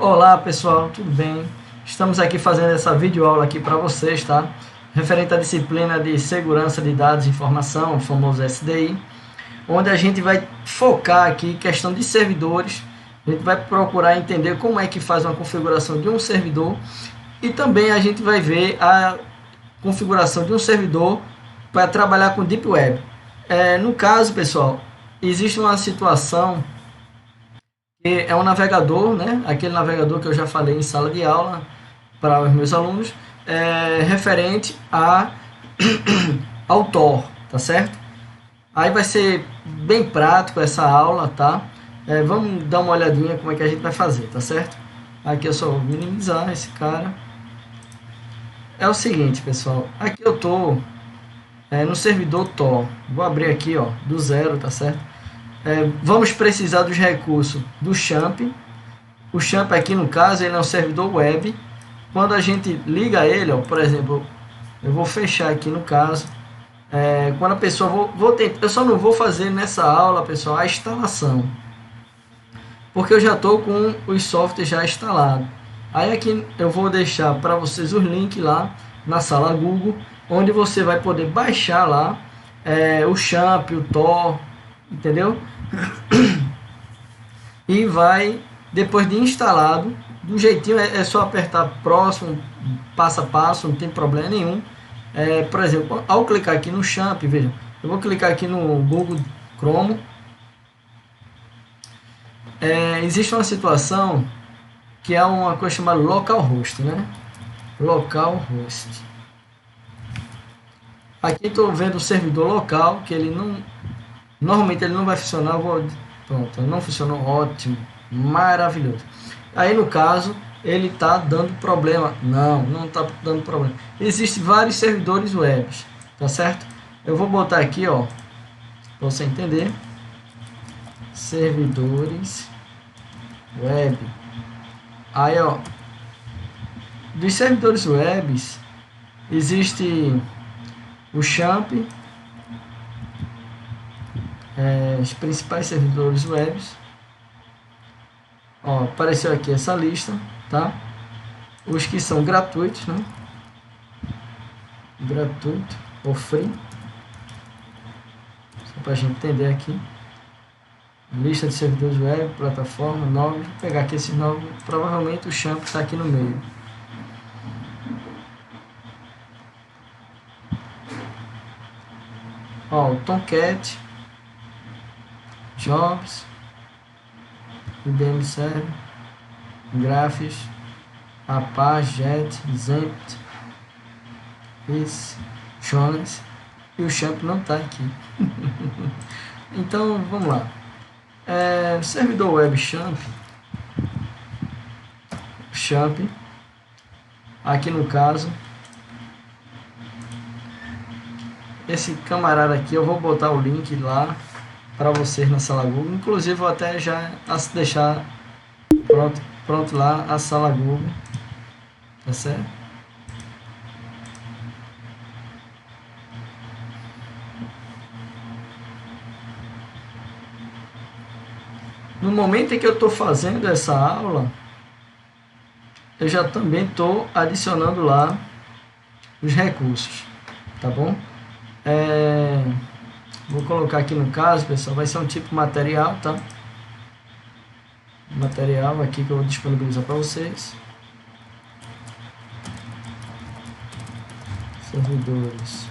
Olá pessoal, tudo bem? Estamos aqui fazendo essa videoaula aqui para vocês, tá? Referente à disciplina de Segurança de Dados e Informação, o famoso SDI, onde a gente vai focar aqui questão de servidores. A gente vai procurar entender como é que faz uma configuração de um servidor e também a gente vai ver a configuração de um servidor para trabalhar com Deep Web. No caso, pessoal, existe uma situação que é um navegador, né? Aquele navegador que eu já falei em sala de aula para os meus alunos, referente ao Tor, tá certo? Aí vai ser bem prático essa aula, tá? Vamos dar uma olhadinha como é que a gente vai fazer, tá certo? Aqui eu só vou minimizar esse cara. É o seguinte, pessoal, aqui eu tô no servidor Tor. Vou abrir aqui, ó, do zero, tá certo? Vamos precisar dos recursos do Champ. O Champ aqui no caso ele é um servidor web. Quando a gente liga ele, ó, por exemplo, eu vou fechar aqui no caso. Quando a pessoa eu só não vou fazer nessa aula, pessoal, a instalação, porque eu já estou com os softwares já instalados. Aí aqui eu vou deixar para vocês os links lá na sala Google, onde você vai poder baixar lá o Champ, o Tor, entendeu? E vai, depois de instalado, do jeitinho, é só apertar próximo, passo a passo, não tem problema nenhum. Por exemplo, ao clicar aqui no Champ, vejam, eu vou clicar aqui no Google Chrome. Existe uma situação que é uma coisa chamada localhost, né? Localhost. Aqui estou vendo o servidor local, que ele não, normalmente ele não vai funcionar. Pronto, não funcionou, ótimo, maravilhoso. Aí no caso ele está dando problema. Não está dando problema. Existem vários servidores web, tá certo? Eu vou botar aqui, ó, para você entender. Servidores web. Aí, ó, dos servidores web existe o Champ, os principais servidores web. Ó, apareceu aqui essa lista, tá? Os que são gratuitos, né? Gratuito ou free. Só para a gente entender aqui. Lista de servidores web, plataforma, nome. Vou pegar aqui esses nomes. Provavelmente o Champ está aqui no meio. Ó, o Tomcat, Jobs, IBM Server, Graphics, Apache, Jet, Zempt, Jonas, e o Champ não está aqui. Então vamos lá. Servidor web Champ, aqui no caso, esse camarada aqui, eu vou botar o link lá para vocês na sala Google. Inclusive vou até já deixar pronto lá a sala Google, tá certo? No momento em que eu estou fazendo essa aula, eu já também estou adicionando lá os recursos, tá bom? Vou colocar aqui no caso, pessoal, vai ser um tipo material, tá? Material aqui que eu vou disponibilizar para vocês. Servidores.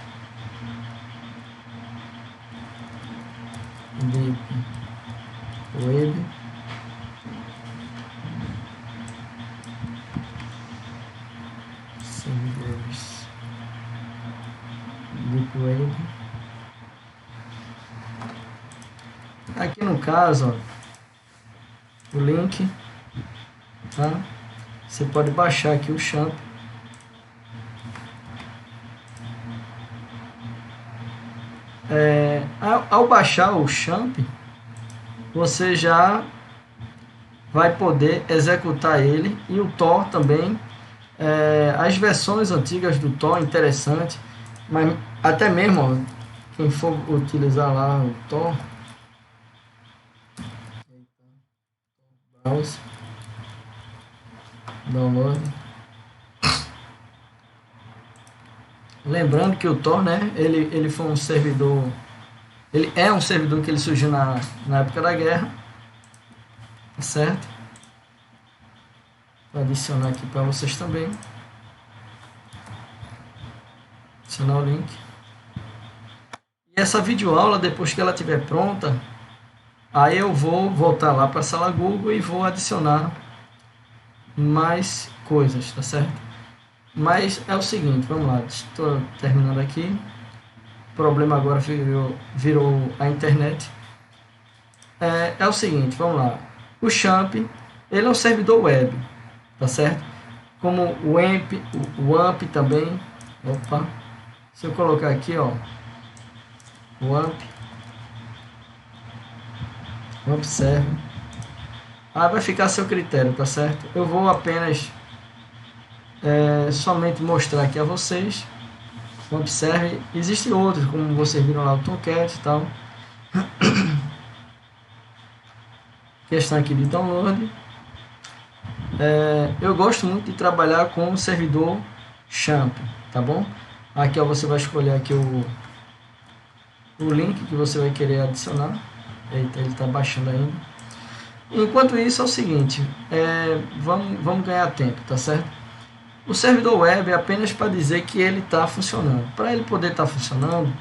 Deep Web. Servidores. Deep Web. Aqui no caso, ó, o link, tá? Você pode baixar aqui o Champ. Ao baixar o Champ, você já vai poder executar ele, e o Tor também. As versões antigas do Tor, interessante, mas até mesmo, ó, quem for utilizar lá o Tor, browser, Download. Lembrando que o Tor, né, ele foi um servidor, ele é um servidor que ele surgiu na época da guerra, tá certo? Vou adicionar aqui para vocês também. Adicionar o link. E essa videoaula, depois que ela estiver pronta, aí eu vou voltar lá para a sala Google e vou adicionar mais coisas, tá certo? Mas é o seguinte, vamos lá, estou terminando aqui. O problema agora virou a internet. É o seguinte, vamos lá. O Champ, ele é um servidor web, tá certo? Como o AMP também. Opa, se eu colocar aqui, ó, o AMP server, aí vai ficar a seu critério, tá certo? Eu vou apenas somente mostrar aqui a vocês. Observe, existem outros, como vocês viram lá, o Tomcat e tal. Questão aqui de download. Eu gosto muito de trabalhar com o servidor Champ, tá bom? Aqui ó, você vai escolher aqui o link que você vai querer adicionar. Eita, ele está baixando ainda. Enquanto isso é o seguinte, vamos ganhar tempo, tá certo? O servidor web é apenas para dizer que ele está funcionando. Para ele poder estar funcionando,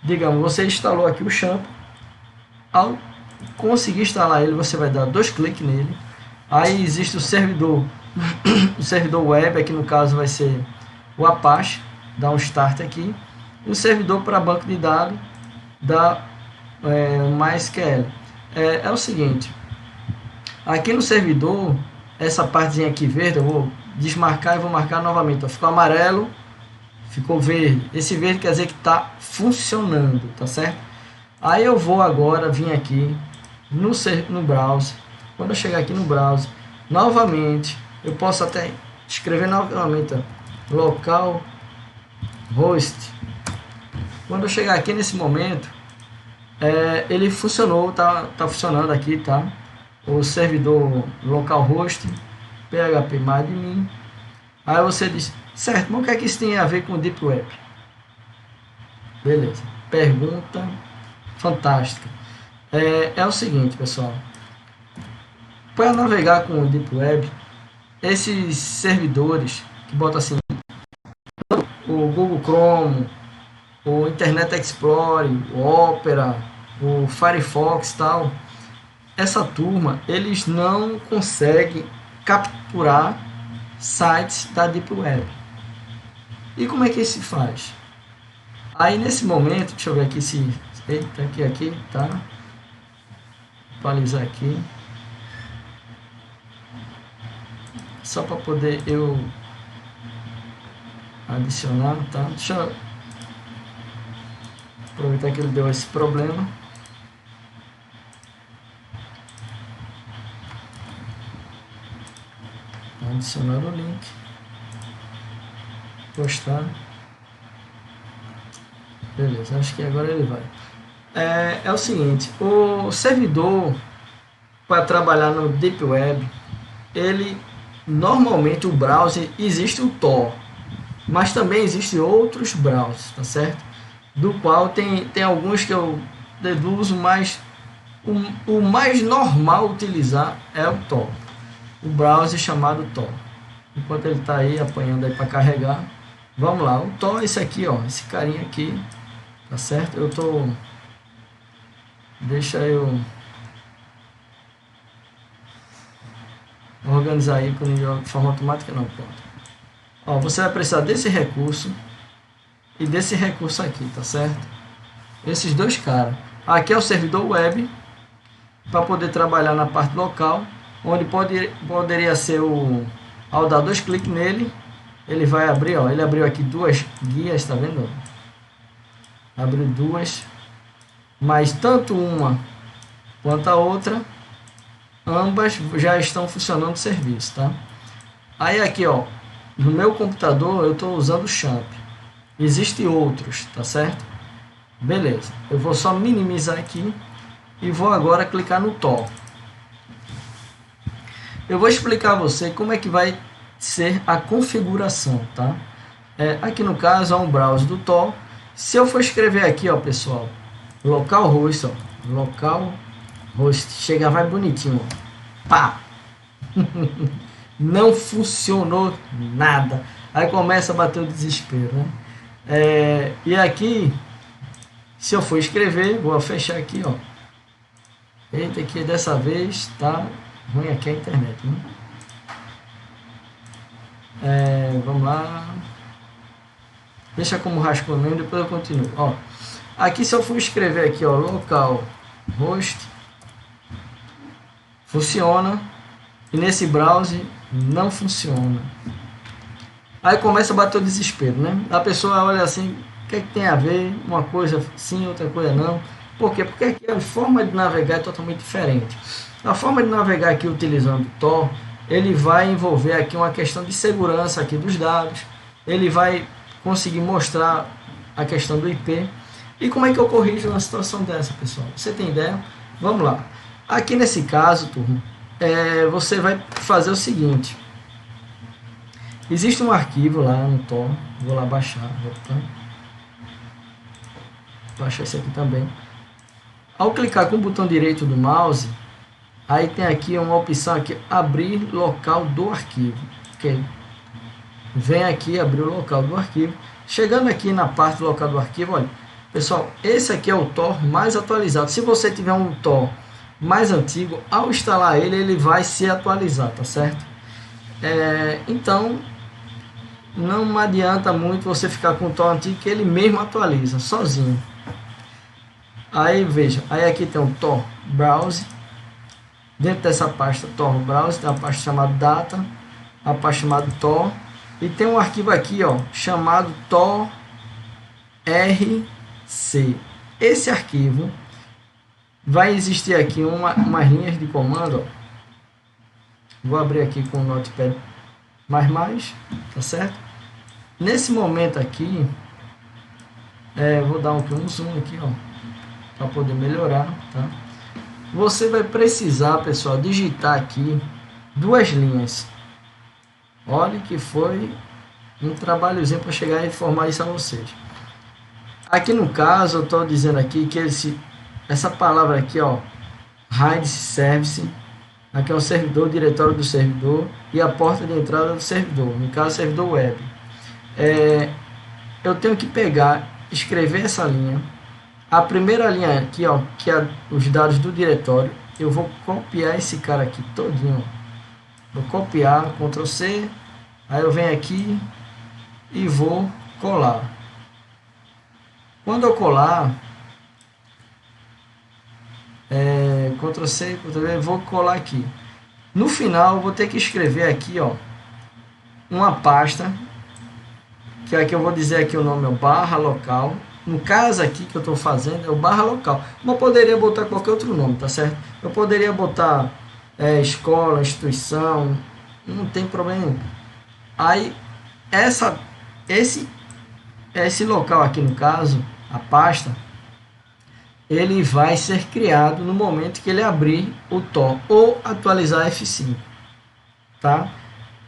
digamos, você instalou aqui o Champ. Ao conseguir instalar ele, você vai dar 2 cliques nele. Aí existe o servidor web, aqui no caso vai ser o Apache, dá um start aqui. E o servidor para banco de dados da MySQL. É o seguinte, aqui no servidor, essa partezinha aqui verde, eu vou desmarcar e vou marcar novamente. Ó, ficou amarelo, ficou verde. Esse verde quer dizer que está funcionando, tá certo? Aí eu vou agora vir aqui no browser. Quando eu chegar aqui no browser, novamente, eu posso até escrever novamente, ó, localhost. Quando eu chegar aqui nesse momento, ele funcionou, tá funcionando aqui, tá? O servidor localhost, phpMyAdmin. Aí você diz, certo, mas o que é que isso tem a ver com o Deep Web? Beleza, pergunta fantástica. É o seguinte, pessoal, para navegar com o Deep Web, esses servidores que botam assim, o Google Chrome, o Internet Explorer, o Opera, o Firefox, tal, essa turma, eles não conseguem capturar sites da Deep Web. E como é que isso se faz? Aí nesse momento, deixa eu ver aqui se... Eita, aqui, tá? Atualizar aqui. Só para poder eu adicionar, tá? Deixa eu aproveitar que ele deu esse problema. Adicionar o link, postar, beleza, acho que agora ele vai. É o seguinte, o servidor para trabalhar no Deep Web, ele normalmente o browser existe o Tor, mas também existem outros browsers, tá certo? Do qual tem alguns que eu deduzo, mas o mais normal utilizar é o Tor. O browser chamado Tor. Enquanto ele está aí apanhando aí para carregar, vamos lá. O Tor é esse aqui, ó, esse carinha aqui, tá certo? Deixa eu organizar aí de forma automática, não, pronto. Ó, você vai precisar desse recurso e desse recurso aqui, tá certo? Esses dois caras. Aqui é o servidor web para poder trabalhar na parte local, onde poderia ser ao dar 2 cliques nele, ele vai abrir, ó, ele abriu aqui 2 guias, tá vendo? Abriu 2, mas tanto uma quanto a outra, ambas já estão funcionando o serviço, tá? Aí aqui, ó, no meu computador eu estou usando o Champ, existem outros, tá certo? Beleza, eu vou só minimizar aqui e vou agora clicar no Tor. Eu vou explicar a você como é que vai ser a configuração, tá? Aqui no caso é um browser do Tor. Se eu for escrever aqui, ó, pessoal, localhost, ó, localhost, chega, vai bonitinho, ó. Pá! Não funcionou nada. Aí começa a bater o desespero, né? E aqui, se eu for escrever, vou fechar aqui, ó. Eita, que dessa vez tá ruim aqui a internet, né? Vamos lá. Deixa como rascunho mesmo, depois eu continuo. Ó, aqui se eu for escrever aqui, ó, localhost, funciona. E nesse browser não funciona. Aí começa a bater o desespero, né? A pessoa olha assim, o que é que tem a ver? Uma coisa sim, outra coisa não. Por quê? Porque aqui a forma de navegar é totalmente diferente. A forma de navegar aqui utilizando o Tor, ele vai envolver aqui uma questão de segurança aqui dos dados. Ele vai conseguir mostrar a questão do IP. E como é que eu corrijo uma situação dessa, pessoal? Você tem ideia? Vamos lá. Aqui nesse caso, turma, você vai fazer o seguinte. Existe um arquivo lá no Tor. Vou lá baixar. Vou baixar esse aqui também. Ao clicar com o botão direito do mouse, aí tem aqui uma opção aqui, abrir local do arquivo. Ok? Vem aqui abrir o local do arquivo. Chegando aqui na parte do local do arquivo, olha, pessoal, esse aqui é o Tor mais atualizado. Se você tiver um Tor mais antigo, ao instalar ele, ele vai se atualizar, tá certo? Então, não adianta muito você ficar com o Tor antigo, que ele mesmo atualiza, sozinho. Aí, veja, aí aqui tem o Tor Browse. Dentro dessa pasta Tor Browse, tem a pasta chamada Data, a pasta chamada Tor, e tem um arquivo aqui, ó, chamado Tor RC. Esse arquivo vai existir aqui umas linhas de comando, ó. Vou abrir aqui com o Notepad++, tá certo? Nesse momento aqui, vou dar um zoom aqui, ó, para poder melhorar, tá? Você vai precisar, pessoal, digitar aqui duas linhas. Olha que foi um trabalhozinho para chegar a informar isso a vocês. Aqui no caso, eu estou dizendo aqui que essa palavra aqui, ó, RAID Service, aqui é o servidor, o diretório do servidor e a porta de entrada do servidor, no caso, servidor web. Eu tenho que pegar, escrever essa linha. A primeira linha aqui, ó, que é os dados do diretório, eu vou copiar esse cara aqui todinho. Vou copiar, Ctrl C, aí eu venho aqui e vou colar. Quando eu colar, Ctrl C, Ctrl V, vou colar aqui. No final, eu vou ter que escrever aqui, ó, uma pasta, que aqui eu vou dizer aqui o nome, barra local. No caso aqui que eu estou fazendo é o barra local. Mas eu poderia botar qualquer outro nome, tá certo? Eu poderia botar escola, instituição, não tem problema nenhum. Aí, esse local aqui no caso, a pasta, ele vai ser criado no momento que ele abrir o Tor ou atualizar F5, tá?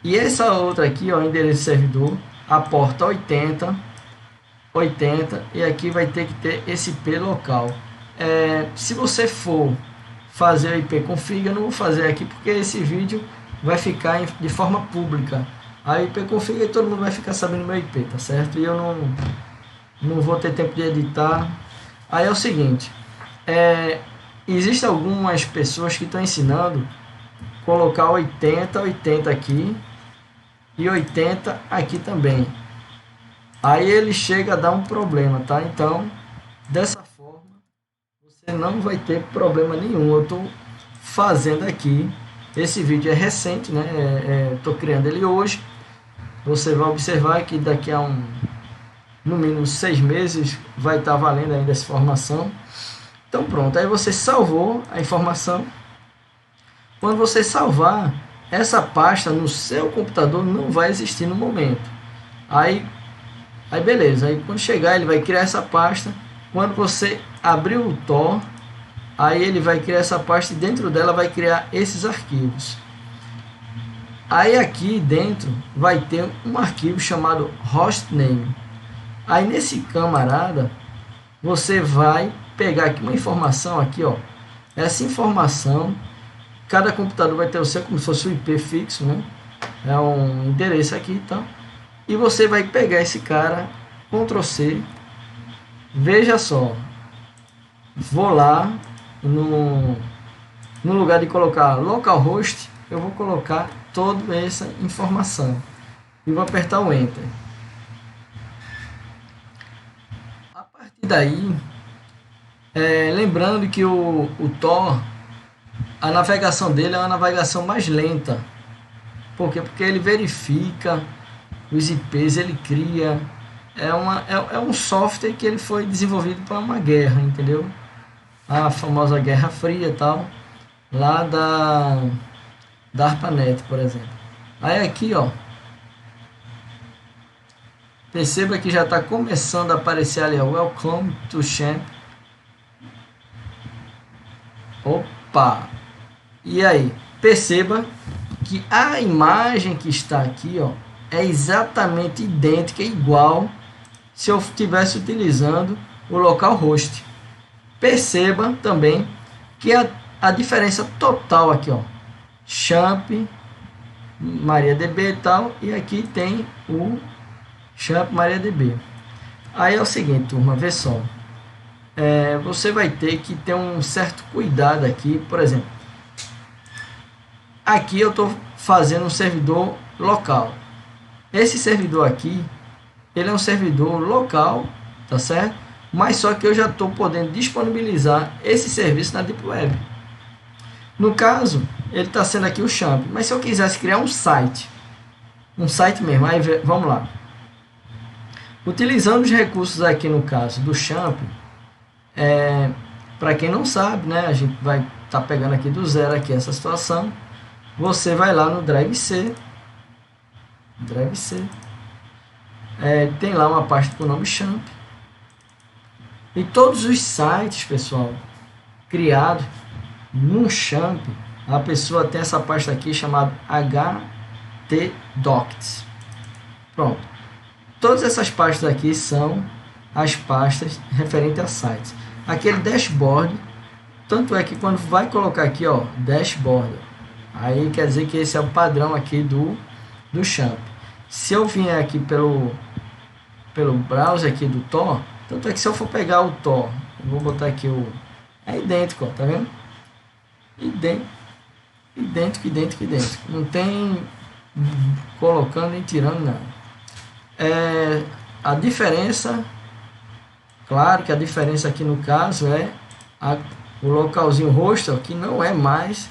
E essa outra aqui, ó, endereço servidor, a porta 80, e aqui vai ter que ter esse IP local. Se você for fazer o IP config, eu não vou fazer aqui porque esse vídeo vai ficar de forma pública. A IP config, todo mundo vai ficar sabendo meu IP, tá certo? E eu não vou ter tempo de editar. Aí é o seguinte, existem algumas pessoas que estão ensinando colocar 80 aqui e 80 aqui também. Aí ele chega a dar um problema, tá? Então, dessa forma, você não vai ter problema nenhum. Eu estou fazendo aqui, esse vídeo é recente, né? Estou criando ele hoje. Você vai observar que daqui a no mínimo 6 meses vai estar valendo ainda essa informação. Então pronto, aí você salvou a informação. Quando você salvar, essa pasta no seu computador não vai existir no momento. Aí beleza, aí quando chegar ele vai criar essa pasta. Quando você abrir o Tor, aí ele vai criar essa pasta e dentro dela vai criar esses arquivos. Aí aqui dentro vai ter um arquivo chamado hostname. Aí nesse camarada você vai pegar aqui uma informação aqui, ó. Essa informação, cada computador vai ter o seu como se fosse um IP fixo, né? É um endereço aqui, então. E você vai pegar esse cara, Ctrl C. Veja só, vou lá no lugar de colocar localhost, eu vou colocar toda essa informação e vou apertar o Enter. A partir daí, lembrando que o Tor, a navegação dele é uma navegação mais lenta. Por quê? Porque ele verifica os IPs, ele cria. É um software que ele foi desenvolvido para uma guerra, entendeu? A famosa Guerra Fria e tal, lá da ARPANET, por exemplo. Aí aqui, ó, perceba que já está começando a aparecer ali, ó, Welcome to Champ. Opa! E aí, perceba que a imagem que está aqui, ó, é exatamente idêntica, igual se eu estivesse utilizando o localhost. Perceba também que a diferença total aqui, ó, Champ, MariaDB e tal, e aqui tem o Champ MariaDB. Aí é o seguinte, turma, vê só, você vai ter que ter um certo cuidado aqui. Por exemplo, aqui eu estou fazendo um servidor local. Esse servidor aqui, ele é um servidor local, tá certo? Mas só que eu já estou podendo disponibilizar esse serviço na Deep Web. No caso, ele está sendo aqui o Champ. Mas se eu quisesse criar um site mesmo, aí vamos lá. Utilizando os recursos aqui no caso do Champ, para quem não sabe, né, a gente vai estar pegando aqui do zero aqui essa situação. Você vai lá no Drive C. Tem lá uma pasta com o nome Champ. E todos os sites, pessoal, criados no Champ, a pessoa tem essa pasta aqui chamada htdocs. Pronto. Todas essas pastas aqui são as pastas referentes a sites. Aquele dashboard, tanto é que quando vai colocar aqui, ó, dashboard, aí quer dizer que esse é o padrão aqui do Champ. Se eu vier aqui pelo browser aqui do Tor, tanto é que se eu for pegar o Tor, eu vou botar aqui é idêntico, ó, tá vendo? Idêntico. Não tem colocando e tirando nada. A diferença, claro que a diferença aqui no caso é o localzinho hostel, que não é mais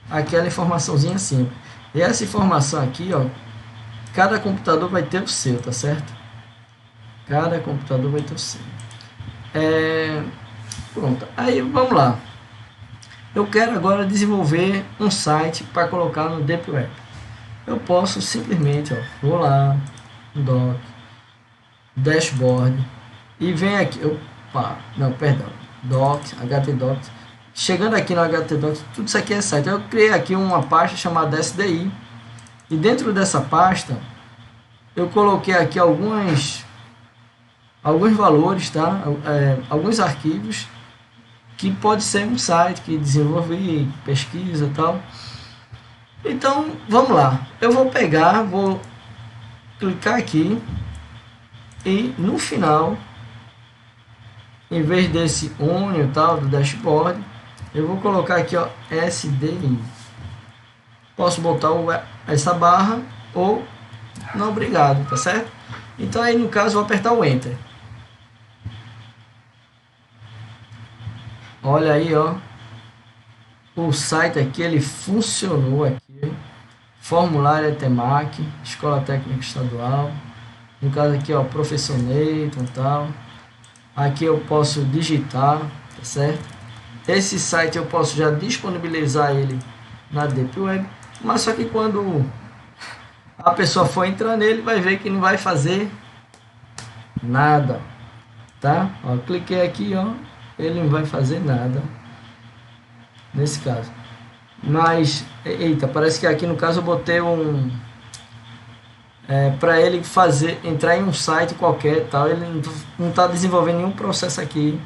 aquela informaçãozinha simples. E essa informação aqui, ó, cada computador vai ter o seu, tá certo? Cada computador vai ter o seu. Pronto, aí vamos lá. Eu quero agora desenvolver um site para colocar no Deep Web. Eu posso simplesmente, ó, vou lá no Doc, Dashboard, e vem aqui, Docs, HTDocs. Chegando aqui no HTDocs, tudo isso aqui é site. Eu criei aqui uma pasta chamada SDI, e dentro dessa pasta eu coloquei aqui alguns valores, tá? Alguns arquivos que pode ser um site que desenvolve pesquisa e tal. Então vamos lá, eu vou clicar aqui e no final, em vez desse ONU e tal do dashboard, eu vou colocar aqui, ó, SDI. Posso botar essa barra ou não, obrigado, tá certo? Então aí no caso vou apertar o Enter. Olha aí, ó, o site aqui, ele funcionou aqui. Formulário ETEMAC, Escola Técnica Estadual. No caso aqui, ó, Professor Neyton e tal. Aqui eu posso digitar, tá certo? Esse site eu posso já disponibilizar ele na Deep Web, mas só que quando a pessoa for entrar nele, vai ver que não vai fazer nada, tá? Ó, cliquei aqui, ó, ele não vai fazer nada nesse caso. Mas, eita, parece que aqui no caso eu botei para ele fazer, entrar em um site qualquer tal, ele não está desenvolvendo nenhum processo aqui.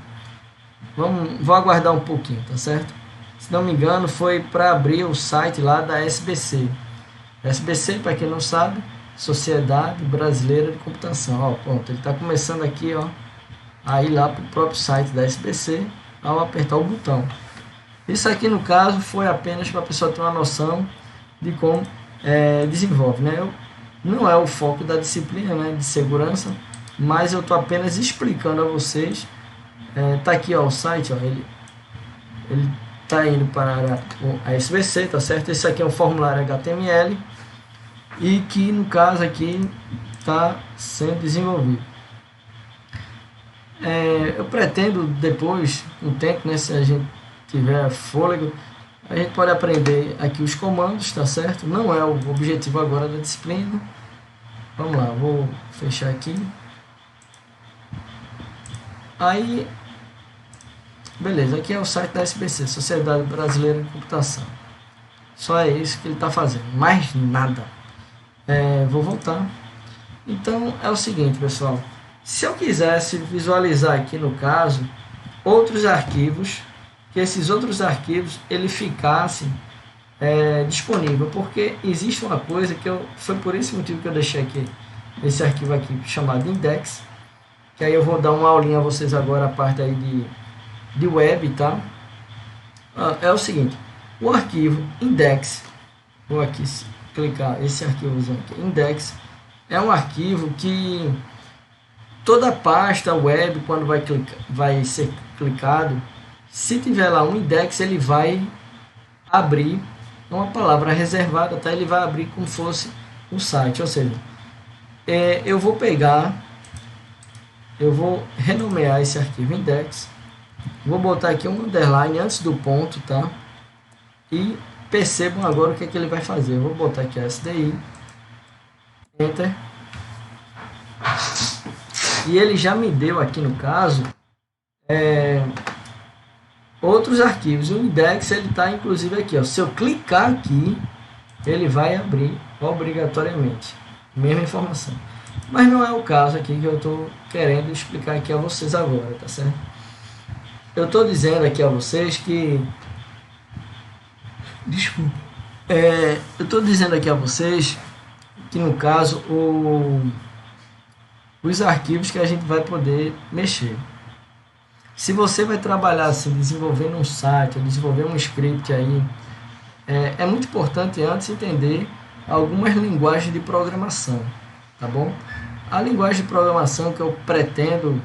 Vou aguardar um pouquinho, tá certo? Se não me engano, foi para abrir o site lá da SBC. SBC, para quem não sabe, Sociedade Brasileira de Computação. Ó, pronto, ele está começando aqui, ó, a ir lá para o próprio site da SBC ao apertar o botão. Isso aqui, no caso, foi apenas para a pessoa ter uma noção de como desenvolve, né? Não é o foco da disciplina, né, de segurança, mas eu estou apenas explicando a vocês. Tá aqui, ó, o site, ó, ele tá indo para a SBC, tá certo? Esse aqui é um formulário HTML e que no caso aqui está sendo desenvolvido. Eu pretendo depois, um tempo, né, se a gente tiver fôlego, a gente pode aprender aqui os comandos, tá certo? Não é o objetivo agora da disciplina. Vamos lá, vou fechar aqui. Aí, beleza, aqui é o site da SBC, Sociedade Brasileira de Computação. Só é isso que ele está fazendo, mais nada. Vou voltar. Então é o seguinte, pessoal, se eu quisesse visualizar aqui no caso outros arquivos, que esses outros arquivos ele ficassem disponível, porque existe uma coisa que foi por esse motivo que eu deixei aqui esse arquivo aqui chamado index, que aí eu vou dar uma aulinha a vocês agora, a parte aí de web, tá? É o seguinte, o arquivo index, vou aqui clicar esse arquivo aqui, index, é um arquivo que toda pasta web, quando vai ser clicado, se tiver lá um index, ele vai abrir uma palavra reservada, tá? Ele vai abrir como fosse um site, ou seja, eu vou renomear esse arquivo index, vou botar aqui um underline antes do ponto, tá? E percebam agora o que ele vai fazer. Eu vou botar aqui SDI, Enter, e ele já me deu aqui no caso outros arquivos. O index ele está inclusive aqui, ó. Se eu clicar aqui, ele vai abrir obrigatoriamente mesma informação, mas não é o caso aqui que eu estou querendo explicar aqui a vocês agora, tá certo? Eu estou dizendo aqui a vocês que eu estou dizendo aqui a vocês que no caso os arquivos que a gente vai poder mexer. Se você vai trabalhar assim, desenvolvendo um site, desenvolver um script aí, é muito importante antes entender algumas linguagens de programação, tá bom? A linguagem de programação que eu pretendo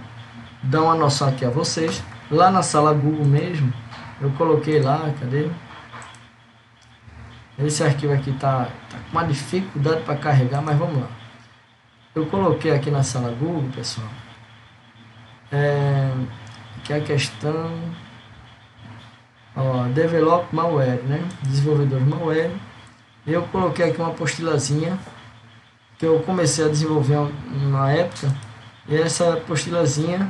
dar uma noção aqui a vocês, lá na sala Google mesmo, eu coloquei lá, cadê? Esse arquivo aqui tá com uma dificuldade para carregar, mas vamos lá. Eu coloquei aqui na sala Google, pessoal, que é a questão, develop malware, né? Desenvolvedor de malware. Eu coloquei aqui uma apostilazinha que eu comecei a desenvolver na época, e essa apostilazinha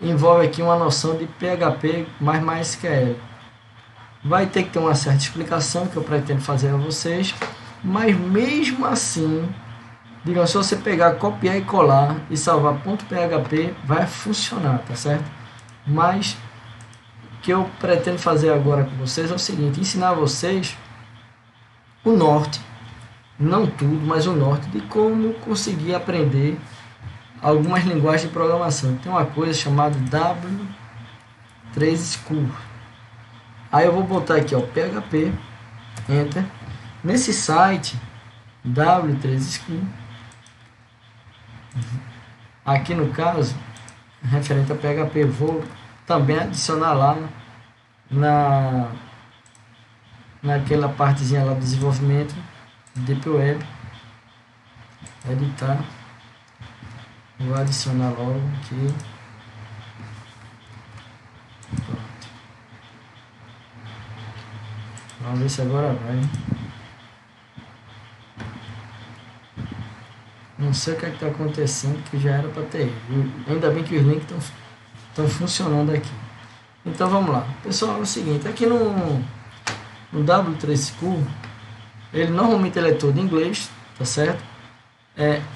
envolve aqui uma noção de PHP mais MySQL. Vai ter que ter uma certa explicação que eu pretendo fazer a vocês, mas mesmo assim, digamos, se você pegar, copiar e colar e salvar .php, vai funcionar, tá certo? Mas o que eu pretendo fazer agora com vocês é o seguinte, ensinar vocês o norte, não tudo, mas o norte de como conseguir aprender algumas linguagens de programação. Tem uma coisa chamada W3 School. Aí eu vou botar aqui, ó, PHP, Enter. Nesse site, W3 School, aqui no caso, referente a PHP, vou também adicionar lá naquela partezinha lá do desenvolvimento, Deep Web, editar, vou adicionar logo aqui. Pronto. Vamos ver se agora vai. Não sei o que está acontecendo, que já era para ter. Ainda bem que os links estão funcionando aqui. Então vamos lá. Pessoal, é o seguinte, aqui no W3School, ele normalmente ele é todo em inglês, tá certo?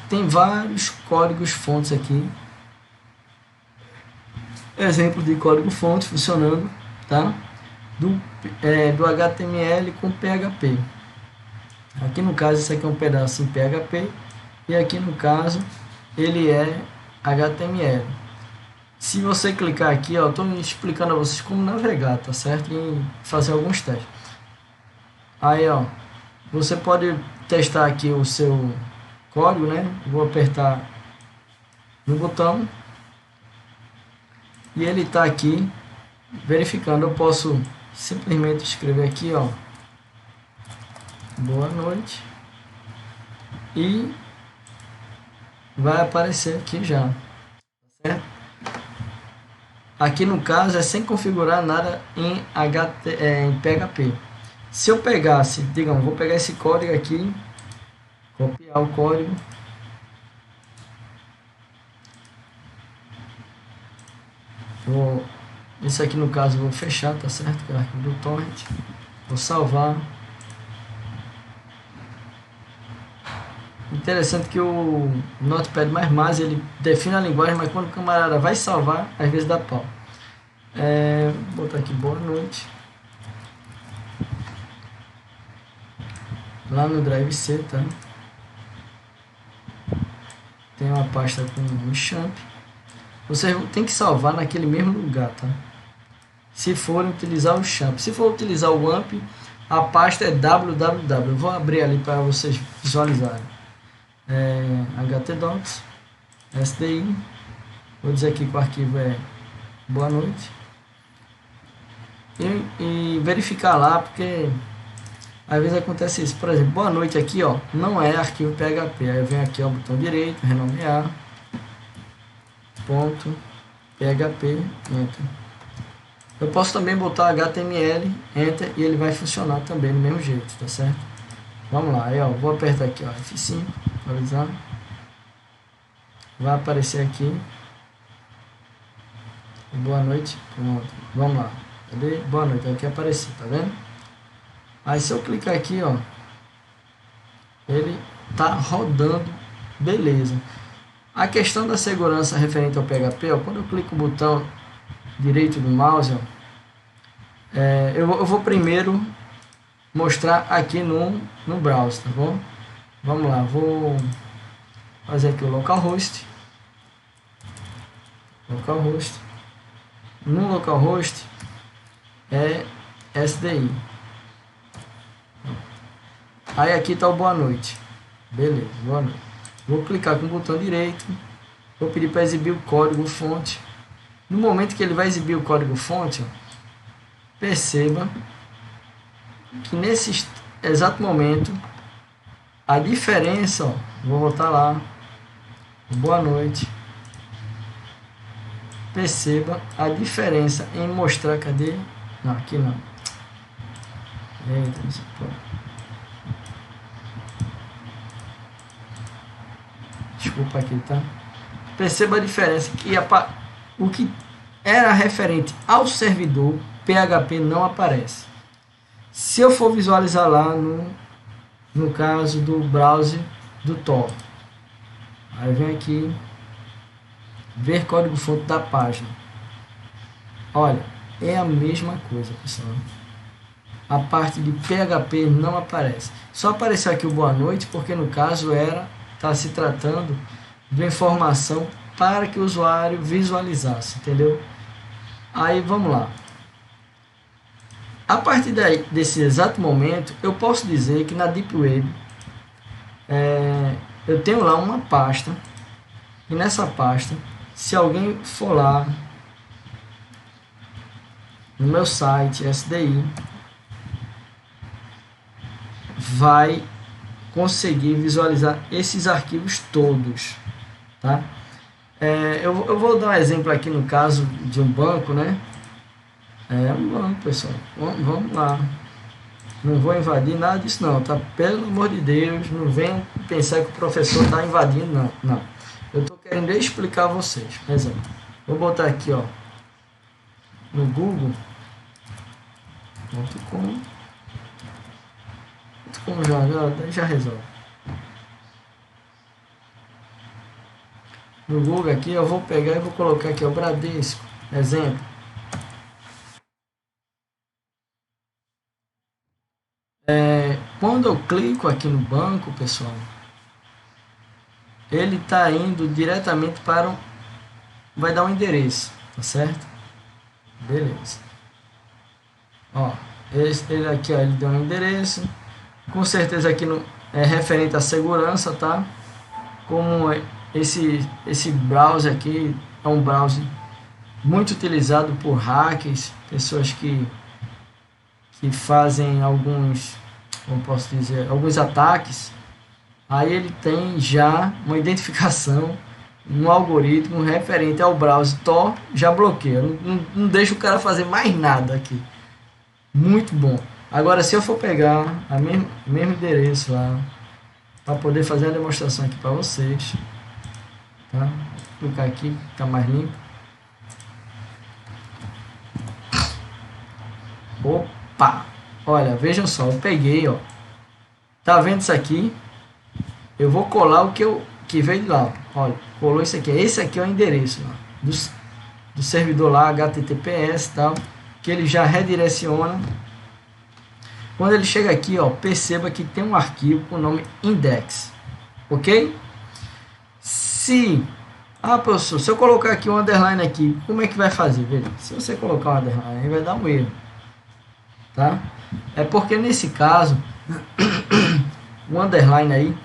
Tem vários códigos fontes aqui, exemplo de código fonte funcionando, tá? Do HTML com PHP. Aqui no caso isso aqui é um pedaço em PHP e aqui no caso ele é HTML. Se você clicar aqui, ó, estou explicando a vocês como navegar, tá certo? E fazer alguns testes. Aí, ó, você pode testar aqui o seu código, né? Vou apertar no botão e ele está aqui verificando. Eu posso simplesmente escrever aqui, ó, boa noite, e vai aparecer aqui já, certo? Aqui no caso é sem configurar nada em PHP. Se eu pegasse, digamos, vou pegar esse código aqui, copiar o código, isso aqui no caso vou fechar, tá certo? Que é o arquivo do torrent, vou salvar. Interessante que o Notepad++ ele define a linguagem, mas quando o camarada vai salvar, às vezes dá pau. Vou botar aqui boa noite. Lá no Drive C, tá? Tem uma pasta com um champ. Você tem que salvar naquele mesmo lugar, tá? Se for utilizar o champ. Se for utilizar o AMP, a pasta é www. Eu vou abrir ali para vocês visualizarem. htdocs, sdi, vou dizer aqui que o arquivo é boa noite, e verificar lá, porque às vezes acontece isso. Por exemplo, boa noite aqui, ó, não é arquivo PHP. Aí eu venho aqui, ó, botão direito, renomear, ponto, PHP, enter. Eu posso também botar HTML, enter, e ele vai funcionar também do mesmo jeito, tá certo? Vamos lá, aí, ó, vou apertar aqui, ó, F5, atualizar. Vai aparecer aqui. Boa noite, pronto. Vamos lá. Cadê? Boa noite, aqui apareceu, tá vendo? Aí se eu clicar aqui, ó, ele tá rodando, beleza. A questão da segurança referente ao PHP, ó, quando eu clico o botão direito do mouse, ó, eu vou primeiro mostrar aqui no browser, tá bom? Vamos lá, vou fazer aqui o localhost. No localhost é SDI. Aí aqui está o boa noite. Beleza, boa noite. Vou clicar com o botão direito. Vou pedir para exibir o código fonte. No momento que ele vai exibir o código fonte, ó, perceba que nesse exato momento a diferença, ó, vou voltar lá, boa noite, perceba a diferença em mostrar, cadê? Não, aqui não. Eita, não sei por. Desculpa aqui, tá? Perceba a diferença que o que era referente ao servidor PHP não aparece. Se eu for visualizar lá no caso do browser do Tor, aí vem aqui ver código fonte da página. Olha, é a mesma coisa, pessoal. A parte de PHP não aparece. Só apareceu aqui o boa noite porque no caso está se tratando de informação para que o usuário visualizasse, entendeu? Aí vamos lá. A partir desse exato momento, eu posso dizer que na Deep Web eu tenho lá uma pasta, e nessa pasta, se alguém for lá no meu site SDI, vai conseguir visualizar esses arquivos todos, tá? Eu vou dar um exemplo aqui no caso de um banco, né? Um banco, pessoal. Vamos lá. Não vou invadir nada disso não, tá? Pelo amor de Deus, não venham pensar que o professor está invadindo, não. Não. Eu estou querendo explicar a vocês. Por exemplo, vou botar aqui, ó, no google.com como já resolve. No Google aqui eu vou pegar e vou colocar aqui o Bradesco, exemplo. Quando eu clico aqui no banco, pessoal, ele está indo diretamente para vai dar um endereço, tá certo? Beleza. Ó, ele aqui, ó, ele deu um endereço. Com certeza aqui é referente à segurança, tá? Como esse browser aqui é um browser muito utilizado por hackers, pessoas que fazem alguns, como posso dizer, alguns ataques. Aí ele tem já uma identificação, um algoritmo referente ao browser Tor, já bloqueia, não deixa o cara fazer mais nada aqui. Muito bom. Agora, se eu for pegar o mesmo endereço lá, para poder fazer a demonstração aqui para vocês, tá? Vou clicar aqui, tá mais limpo. Opa! Olha, vejam só, eu peguei, ó. Tá vendo isso aqui? Eu vou colar o que veio de lá. Olha, colou isso aqui. Esse aqui é o endereço lá, do servidor lá, HTTPS e tal, que ele já redireciona. Quando ele chega aqui, ó, perceba que tem um arquivo com o nome index, ok? Professor, se eu colocar aqui um underline aqui, como é que vai fazer? Veja, se você colocar um underline, vai dar um erro, tá? É porque nesse caso, o underline aí,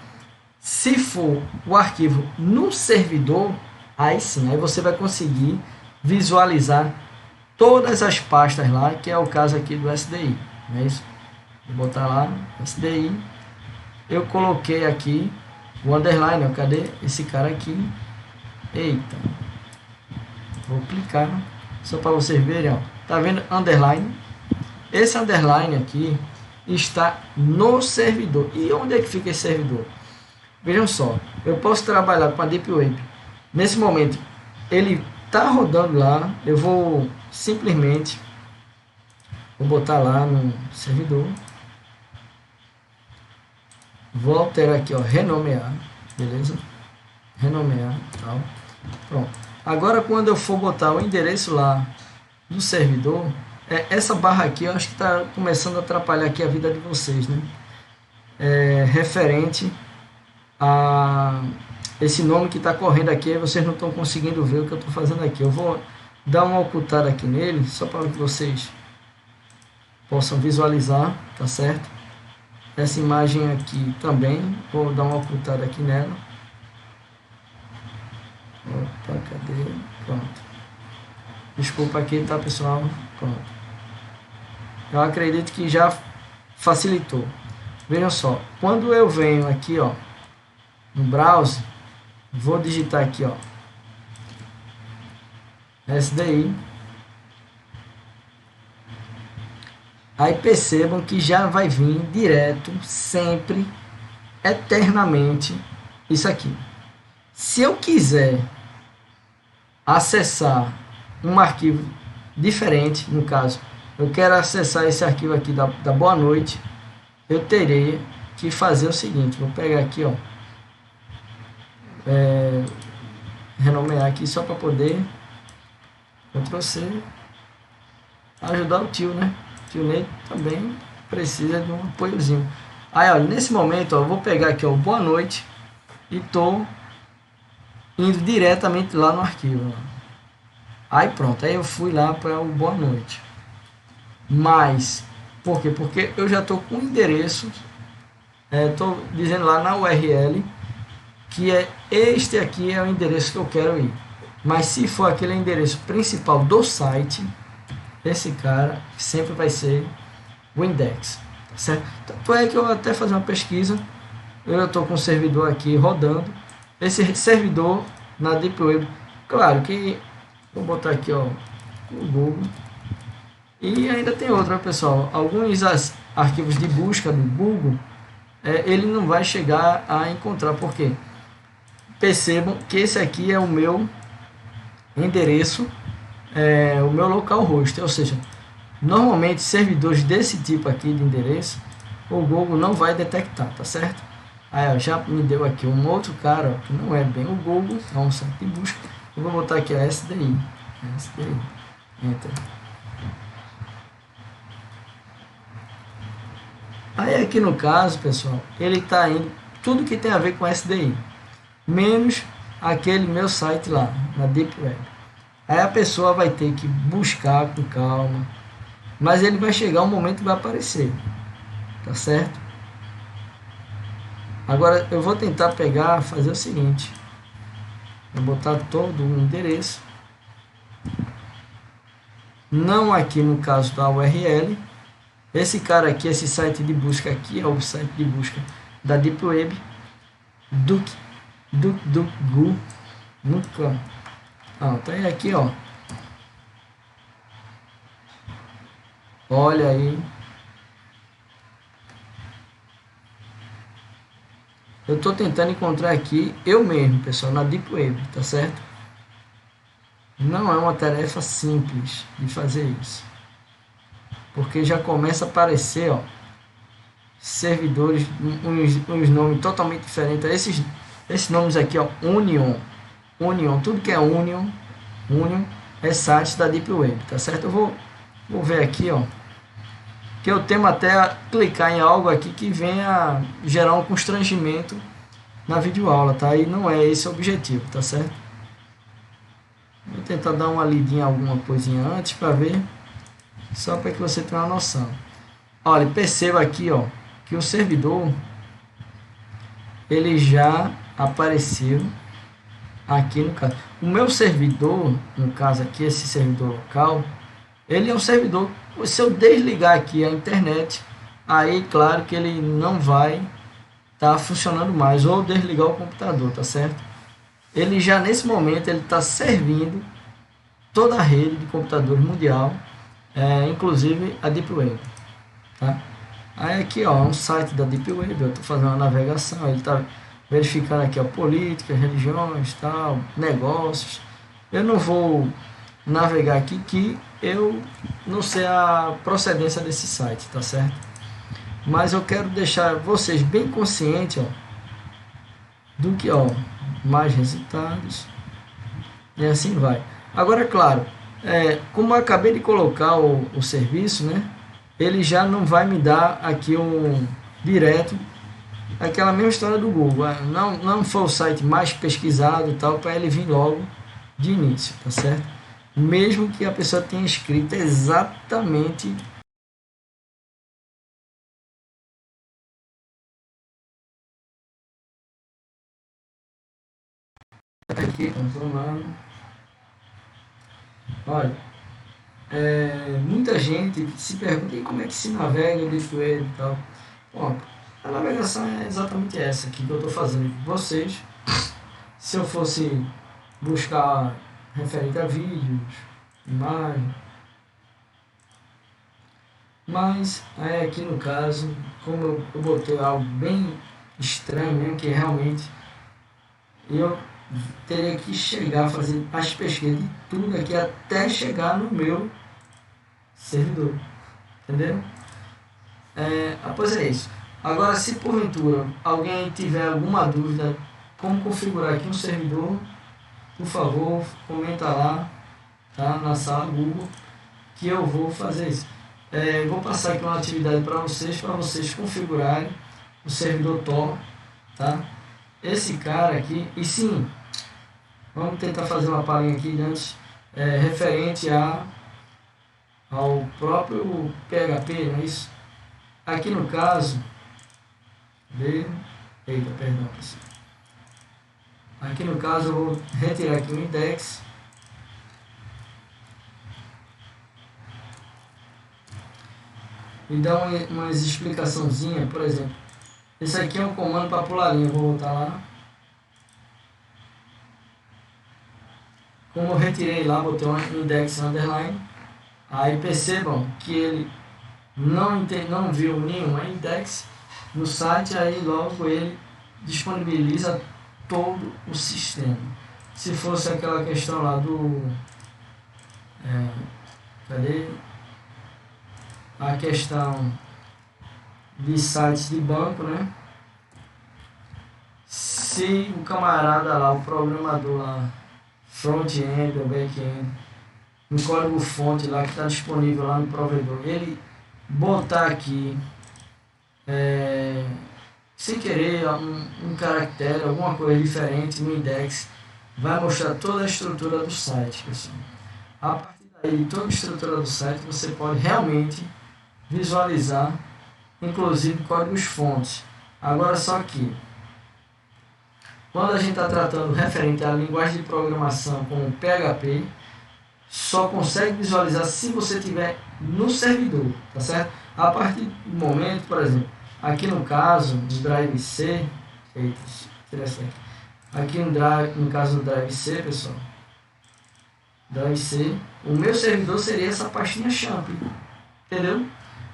se for o arquivo no servidor, aí sim, aí você vai conseguir visualizar todas as pastas lá, que é o caso aqui do SDI, não é isso? Vou botar lá, SDI, eu coloquei aqui o underline, ó, cadê esse cara aqui? Eita, vou clicar, só para vocês verem, ó, tá vendo underline? Esse underline aqui está no servidor. E onde é que fica esse servidor? Vejam só, eu posso trabalhar com a Deep Web. Nesse momento, ele está rodando lá. Eu vou simplesmente botar lá no servidor. Vou alterar aqui, ó, renomear, beleza? Renomear, tal. Pronto. Agora, quando eu for botar o endereço lá do servidor, essa barra aqui, eu acho que está começando a atrapalhar aqui a vida de vocês, né? Referente a esse nome que está correndo aqui, vocês não estão conseguindo ver o que eu estou fazendo aqui. Eu vou dar uma ocultada aqui nele, só para que vocês possam visualizar, tá certo? Essa imagem aqui também, vou dar uma ocultada aqui nela. Opa, cadê? Pronto. Desculpa aqui, tá, pessoal? Pronto. Eu acredito que já facilitou. Vejam só, quando eu venho aqui, ó, no browser, vou digitar aqui, ó, SDI. Aí percebam que já vai vir direto, sempre, eternamente, isso aqui. Se eu quiser acessar um arquivo diferente, no caso, eu quero acessar esse arquivo aqui da Boa Noite, eu terei que fazer o seguinte, vou pegar aqui, ó, renomear aqui só para poder Ctrl+C, ajudar o tio, né? O tio Ney também precisa de um apoiozinho. Aí, olha, nesse momento, ó, eu vou pegar aqui, ó, Boa Noite, e tô indo diretamente lá no arquivo. Aí pronto, aí eu fui lá para o Boa Noite. Mas, por quê? Porque eu já estou com o endereço, estou dizendo lá na URL, que este aqui é o endereço que eu quero ir. Mas se for aquele endereço principal do site, esse cara sempre vai ser o index, certo? Então é que eu até fazer uma pesquisa, eu estou com o servidor aqui rodando, esse servidor na Deep Web, claro que vou botar aqui, ó, o Google, e ainda tem outra, pessoal, alguns arquivos de busca do Google, ele não vai chegar a encontrar, por quê? Percebam que esse aqui é o meu endereço, o meu localhost, ou seja, normalmente servidores desse tipo aqui de endereço, o Google não vai detectar, tá certo? Aí ó, já me deu aqui um outro cara, ó, que não é bem o Google, é um site de busca. Eu vou botar aqui a SDI. SDI. Enter. Aí aqui no caso, pessoal, ele está indo tudo que tem a ver com SDI, menos aquele meu site lá, na Deep Web. Aí a pessoa vai ter que buscar com calma, mas ele vai chegar um momento que vai aparecer, tá certo? Agora eu vou tentar pegar, fazer o seguinte, vou botar todo o endereço, não aqui no caso da URL. Esse cara aqui, esse site de busca aqui é o site de busca da Deep Web, DuckDuckGo, nunca. Ah, tá aí aqui, ó. Olha aí. Eu estou tentando encontrar aqui eu mesmo, pessoal, na Deep Web, tá certo? Não é uma tarefa simples de fazer isso. Porque já começa a aparecer, ó, servidores, uns nomes totalmente diferentes. Esses nomes aqui, ó, Union, tudo que é Union é site da Deep Web, tá certo? Eu vou ver aqui, ó, que eu temo até clicar em algo aqui que venha gerar um constrangimento na videoaula, tá? E não é esse o objetivo, tá certo? Vou tentar dar uma lidinha alguma coisinha antes para ver, só para que você tenha uma noção. Olha, perceba aqui, ó, que o servidor ele já apareceu aqui no caso. O meu servidor, no caso aqui, esse servidor local, ele é um servidor, se eu desligar aqui a internet, aí claro que ele não vai estar funcionando mais, ou desligar o computador, tá certo? Ele já nesse momento ele está servindo toda a rede de computadores mundial, inclusive a Deep Web, tá? Aí aqui, ó, um site da Deep Web, eu estou fazendo uma navegação, ele está verificando aqui, ó, políticas, religiões, tal, negócios. Eu não vou navegar aqui que eu não sei a procedência desse site, tá certo? Mas eu quero deixar vocês bem conscientes, ó, do que, ó, mais resultados e assim vai. Agora, claro, como eu acabei de colocar o serviço, né? Ele já não vai me dar aqui um direto aquela mesma história do Google. Não foi o site mais pesquisado e tal, para ele vir logo de início, tá certo? Mesmo que a pessoa tenha escrito exatamente aqui, controlando. Olha, muita gente se pergunta e como é que se navega o Deep Web e tal. Bom, a navegação é exatamente essa aqui que eu estou fazendo com vocês. Se eu fosse buscar referente a vídeos, imagens, mas aí aqui no caso, como eu botei algo bem estranho mesmo, que realmente eu teria que chegar a fazer as pesquisas de tudo aqui até chegar no meu servidor, entendeu? Após isso. Agora, se porventura alguém tiver alguma dúvida como configurar aqui um servidor, por favor, comenta lá, tá, na sala Google, que eu vou fazer isso. Vou passar aqui uma atividade para vocês configurarem o servidor Tor, tá? Esse cara aqui, e sim, vamos tentar fazer uma palhinha aqui antes, referente ao próprio PHP, não é isso? Aqui no caso, perdão, pessoal. Aqui no caso eu vou retirar aqui o index. E dar umas explicaçãozinha, por exemplo. Esse aqui é um comando para pular linha, vou voltar lá. Como eu retirei lá, botei um index underline. Aí percebam que ele não viu nenhum index no site, aí logo ele disponibiliza todo o sistema. Se fosse aquela questão lá do... cadê? A questão de sites de banco, né? Se o camarada lá, o programador lá, front-end ou back-end, no código-fonte lá que está disponível lá no provedor, ele botar aqui, sem querer, um caractere, alguma coisa diferente no index, vai mostrar toda a estrutura do site, pessoal. A partir daí, toda a estrutura do site, você pode realmente visualizar, inclusive códigos fontes. Agora só que, quando a gente está tratando referente à linguagem de programação como PHP, só consegue visualizar se você estiver no servidor, tá certo? A partir do momento, por exemplo, aqui no caso do Drive C, interessante. Aqui no caso do Drive C, pessoal, Drive C, o meu servidor seria essa pastinha champ, entendeu?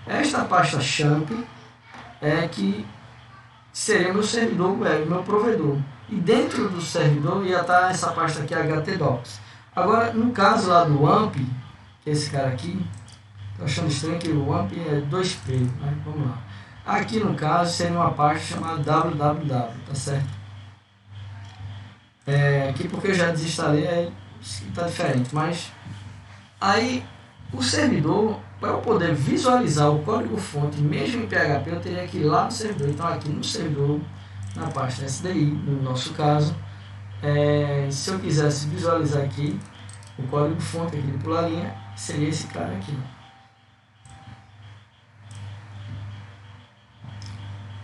Esta pasta champ é que seria meu servidor web, meu provedor. E dentro do servidor ia estar essa pasta aqui, htdocs. Agora, no caso lá do AMP, que é esse cara aqui, estou achando estranho que o AMP é 2P, né? Vamos lá. Aqui no caso seria uma pasta chamada www, tá certo? Aqui porque eu já desinstalei, aí está diferente, mas aí o servidor, para eu poder visualizar o código-fonte, mesmo em PHP, eu teria que ir lá no servidor. Então aqui no servidor, na pasta SDI, no nosso caso, se eu quisesse visualizar aqui o código-fonte aqui de pular linha, seria esse cara aqui.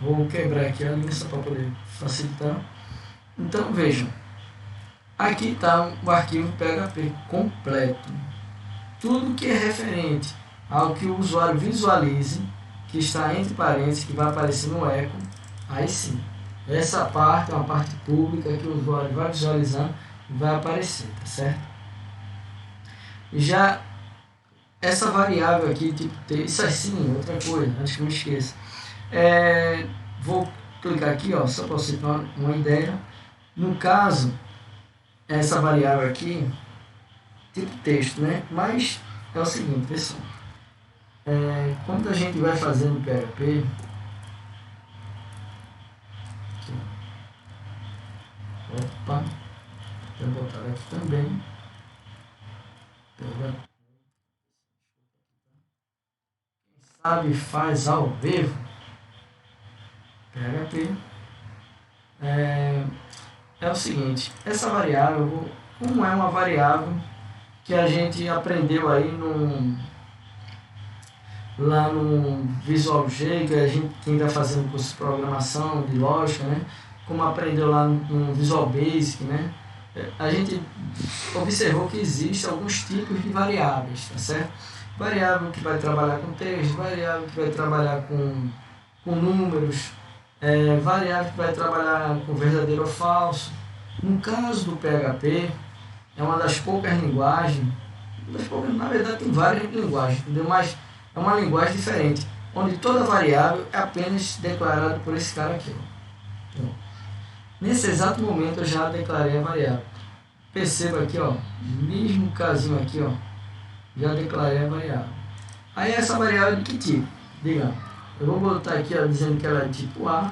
Vou quebrar aqui a linha só para poder facilitar. Então vejam, aqui está o arquivo PHP completo. Tudo que é referente ao que o usuário visualize, que está entre parênteses, que vai aparecer no eco, aí sim. Essa parte é uma parte pública que o usuário vai visualizar e vai aparecer, tá certo? Já essa variável aqui, tipo T, isso assim, outra coisa, antes que eu me esqueça. Vou clicar aqui, ó, só para você ter uma ideia. No caso, essa variável aqui, tipo texto, né? Mas é o seguinte, pessoal. Quando a gente vai fazer no PHP, aqui, opa, vou botar aqui também. Quem sabe faz ao vivo. PHP é o seguinte, essa variável, como é uma variável que a gente aprendeu aí lá no Visual J, que a gente quem está fazendo curso de programação, de lógica, né? Como aprendeu lá no Visual Basic, né? A gente observou que existem alguns tipos de variáveis, tá certo? Variável que vai trabalhar com texto, variável que vai trabalhar com números, variável que vai trabalhar com verdadeiro ou falso. No caso do PHP, é uma das poucas linguagens, na verdade tem várias linguagens, entendeu? Mas é uma linguagem diferente, onde toda variável é apenas declarada por esse cara aqui. Então, nesse exato momento eu já declarei a variável. Perceba aqui, ó, mesmo casinho aqui, ó, já declarei a variável. Aí essa variável é de que tipo? Digamos, eu vou botar aqui, ó, dizendo que ela é tipo A,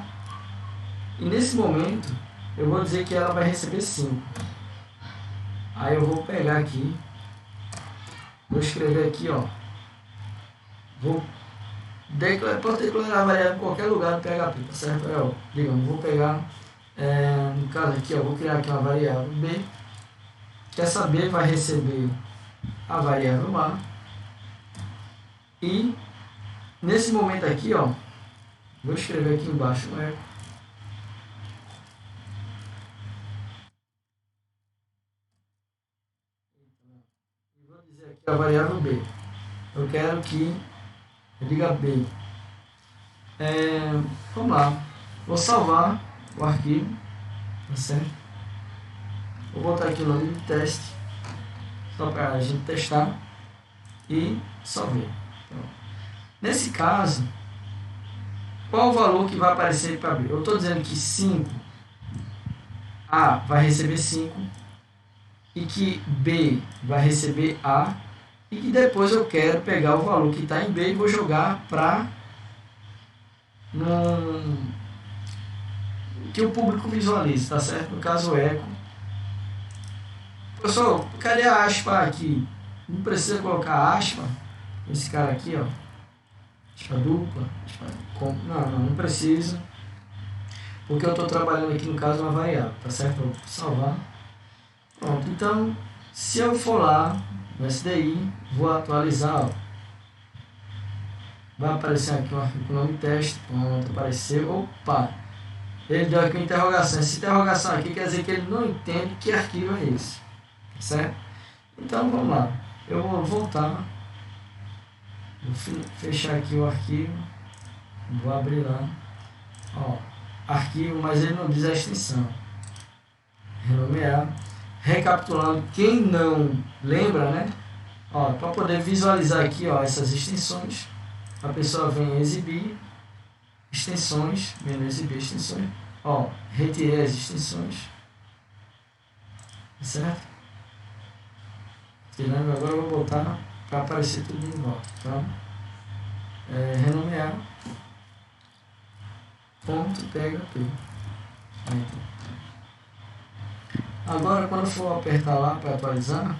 e nesse momento eu vou dizer que ela vai receber 5. Aí eu vou pegar aqui, vou escrever aqui, ó, posso declarar a variável em qualquer lugar do PHP, tá certo? Digamos, vou pegar, no caso aqui, ó, vou criar aqui uma variável B, que essa B vai receber a variável A, e nesse momento aqui, ó, vou escrever aqui embaixo um eco, e vou dizer aqui a variável B, eu quero que diga B. Vamos lá, vou salvar o arquivo, tá certo? Vou botar aqui o nome de teste, só para a gente testar, e salvei. Então, nesse caso, qual o valor que vai aparecer para B? Eu estou dizendo que 5, A vai receber 5, e que B vai receber A, e que depois eu quero pegar o valor que está em B e vou jogar para num, que o público visualize, tá certo? No caso, o eco. Pessoal, cadê a aspa aqui? Não precisa colocar aspa. Esse cara aqui, ó. Aspa dupla. Não precisa. Porque eu estou trabalhando aqui, no caso, uma variável, tá certo? Vou salvar. Pronto, então, se eu for lá no SDI, vou atualizar, ó. Vai aparecer aqui um arquivo com o nome teste. Pronto, apareceu. Opa! Ele deu aqui uma interrogação. Essa interrogação aqui quer dizer que ele não entende que arquivo é esse. Certo? Então, vamos lá. Eu vou voltar. Vou fechar aqui o arquivo. Vou abrir lá. Ó, arquivo, mas ele não diz a extensão. Renomear. Recapitulando, quem não lembra, né? Ó, para poder visualizar aqui, ó, essas extensões, a pessoa vem exibir extensões, menu exibir extensões. Ó, retirei as extensões. Certo? Tirando, agora eu vou botar para aparecer tudo em volta. Então, renomear. Ponto PHP. Aí, agora, quando for apertar lá para atualizar,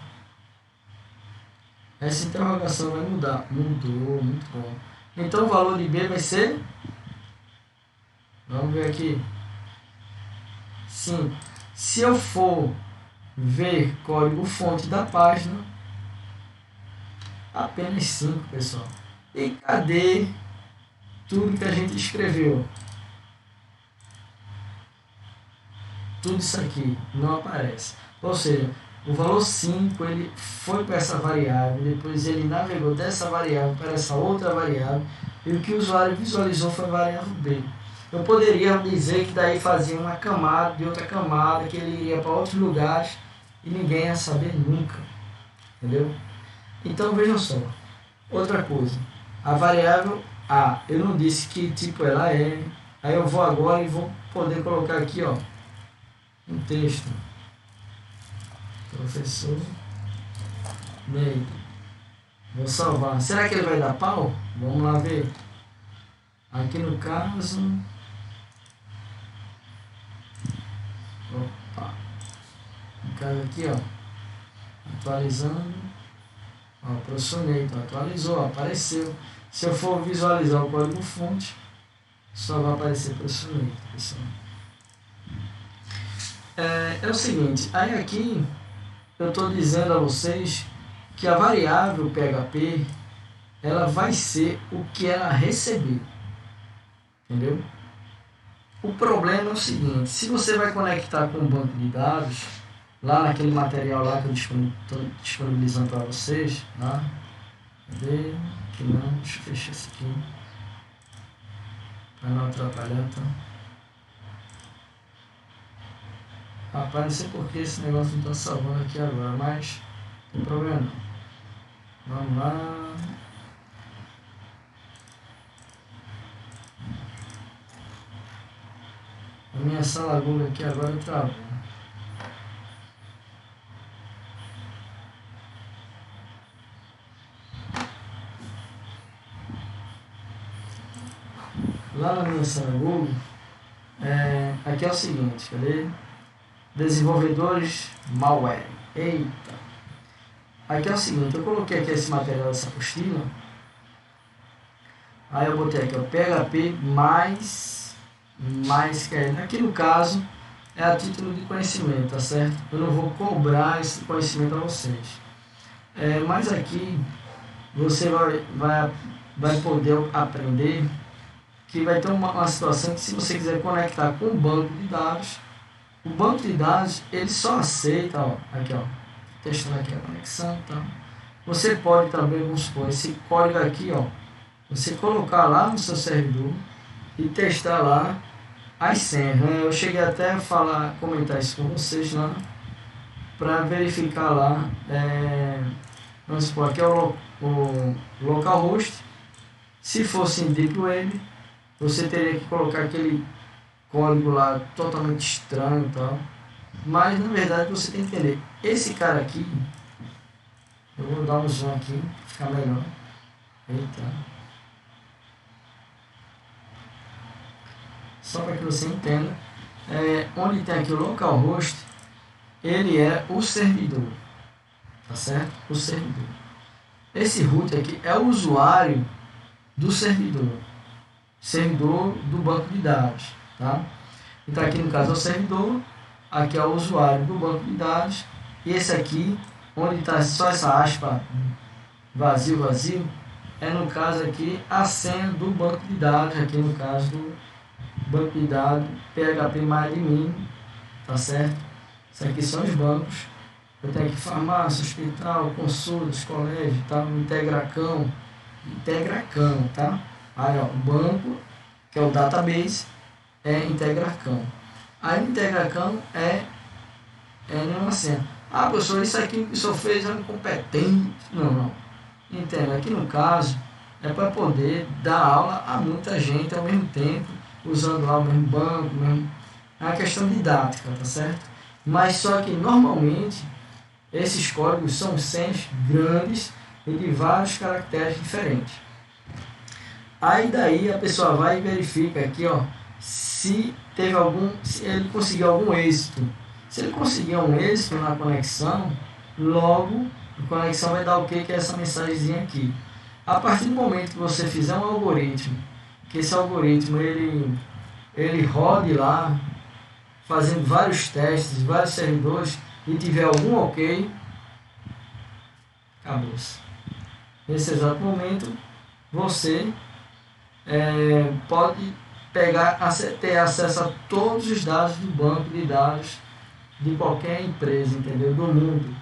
essa interrogação vai mudar. Mudou, muito bom. Então, o valor de B vai ser... Vamos ver aqui. 5. Se eu for ver código fonte da página, apenas 5, pessoal. E cadê tudo que a gente escreveu? Tudo isso aqui não aparece. Ou seja, o valor 5 ele foi para essa variável, depois ele navegou dessa variável para essa outra variável, e o que o usuário visualizou foi a variável B. Eu poderia dizer que daí fazia uma camada de outra camada, que ele iria para outros lugares e ninguém ia saber nunca. Entendeu? Então vejam só. Outra coisa. A variável A, eu não disse que tipo ela é. Aí eu vou agora e vou poder colocar aqui, ó, um texto. Professor Ney. Vou salvar. Será que ele vai dar pau? Vamos lá ver. Aqui no caso... Opa. No caso aqui, ó. Atualizando. Ó, professor Ney. Atualizou, ó, apareceu. Se eu for visualizar o código fonte, só vai aparecer professor Ney, pessoal. É o seguinte, aí aqui eu estou dizendo a vocês que a variável PHP ela vai ser o que ela receber, entendeu? O problema é o seguinte, se você vai conectar com um banco de dados, lá naquele material lá que eu estou disponibilizando para vocês, tá? Cadê? Aqui não, deixa eu fechar isso aqui, para não atrapalhar, tá? Rapaz, não sei porque esse negócio não está salvando aqui agora, mas não tem problema não. Vamos lá. A minha sala Google aqui agora travou. Lá na minha sala Google, aqui é o seguinte, cadê? Desenvolvedores malware. Eita! Aqui é o seguinte, eu coloquei aqui esse material dessa apostila. Aí eu botei aqui, ó, PHP mais que aqui no caso é a título de conhecimento, tá certo? Eu não vou cobrar esse conhecimento a vocês. Mas aqui você vai poder aprender que vai ter uma situação que se você quiser conectar com um banco de dados, o banco de dados, ele só aceita, ó, aqui, ó, testando aqui a conexão, tá? Você pode também, vamos supor, esse código aqui, ó, você colocar lá no seu servidor e testar lá as senhas, né? Eu cheguei até a comentar isso com vocês lá, para verificar lá, vamos supor, aqui é o localhost. Se fosse em Deep Web, você teria que colocar aquele código lá totalmente estranho e tal, mas na verdade você tem que entender, esse cara aqui, eu vou dar um zoom aqui, para ficar melhor. Eita. só para que você entenda. Onde tem aqui o localhost, ele é o servidor, tá certo? O servidor. Esse root aqui é o usuário do servidor do banco de dados, tá? Então aqui no caso é o servidor, aqui é o usuário do banco de dados, e esse aqui, onde está só essa aspa vazio, é no caso aqui a senha do banco de dados, aqui no caso do banco de dados phpMyAdmin, tá certo? Isso aqui são os bancos. Eu tenho aqui farmácia, hospital, consultas, colégio, tá? Integracão, tá? Aí, ó, o banco, que é o database, é Integracão. Aí, Integracão é nenhuma senha. Ah, professor, isso aqui que o senhor fez é incompetente. Não. Entenda, aqui no caso, é para poder dar aula a muita gente ao mesmo tempo, usando lá o mesmo banco, é uma questão didática, tá certo? Mas só que, normalmente, esses códigos são senhas grandes e de vários caracteres diferentes. Aí daí a pessoa vai e verifica aqui, ó, se ele conseguiu algum êxito. Se ele conseguir um êxito na conexão, logo a conexão vai dar o que é essa mensagenzinha aqui. A partir do momento que você fizer um algoritmo, que esse algoritmo ele rode lá, fazendo vários testes, vários servidores, e tiver algum ok, acabou-se. Nesse exato momento, você pode ter acesso a todos os dados do banco de dados de qualquer empresa, entendeu? Do mundo.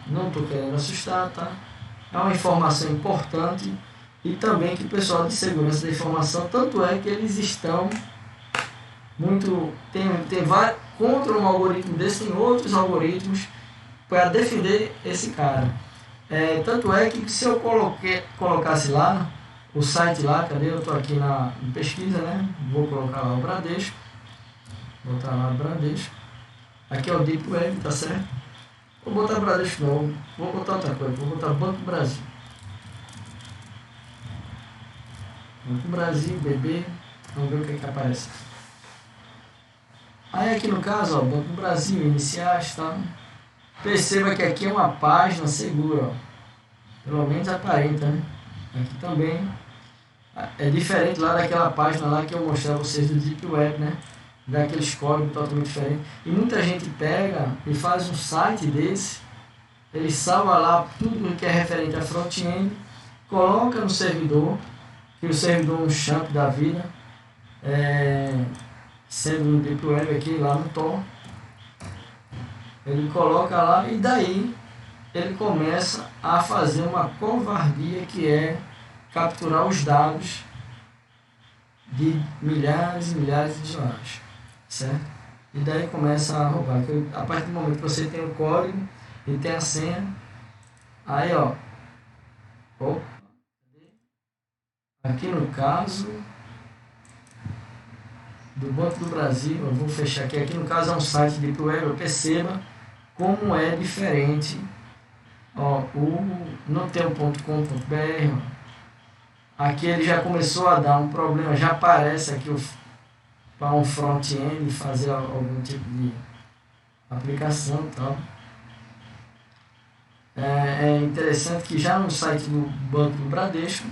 Não estou querendo assustar, tá? É uma informação importante e também que o pessoal de segurança da informação, tanto é que eles estão tem vários, contra um algoritmo desse, tem outros algoritmos para defender esse cara. Tanto é que se eu colocasse lá o site lá, cadê? Eu estou aqui na pesquisa, né? Vou colocar lá o Bradesco, botar lá o Bradesco, aqui é o Deep Web, tá certo? Vou botar Bradesco não, vou botar outra coisa, vou botar Banco Brasil. Banco Brasil, BB, vamos ver o que aparece. Aí aqui no caso, ó, Banco Brasil, iniciais, tá? Perceba que aqui é uma página segura, ó. Pelo menos aparenta, né? Aqui também é diferente lá daquela página lá que eu mostrei a vocês do Deep Web, né? Daqueles códigos totalmente diferentes. E muita gente pega e faz um site desse, ele salva lá tudo que é referente a front-end, coloca no servidor, que o servidor é um champ da vida, sendo no Deep Web aqui lá no Tor, ele coloca lá e daí ele começa a fazer uma covardia que é capturar os dados de milhares e milhares de usuários, certo? E daí começa a roubar. A partir do momento que você tem o código e tem a senha, aí ó, aqui no caso do Banco do Brasil, eu vou fechar aqui no caso é um site de web, perceba como é diferente, ó, não tem o .com.br, aqui ele já começou a dar um problema, já aparece aqui para um front-end fazer algum tipo de aplicação e tal. É interessante que já no site do Banco do Bradesco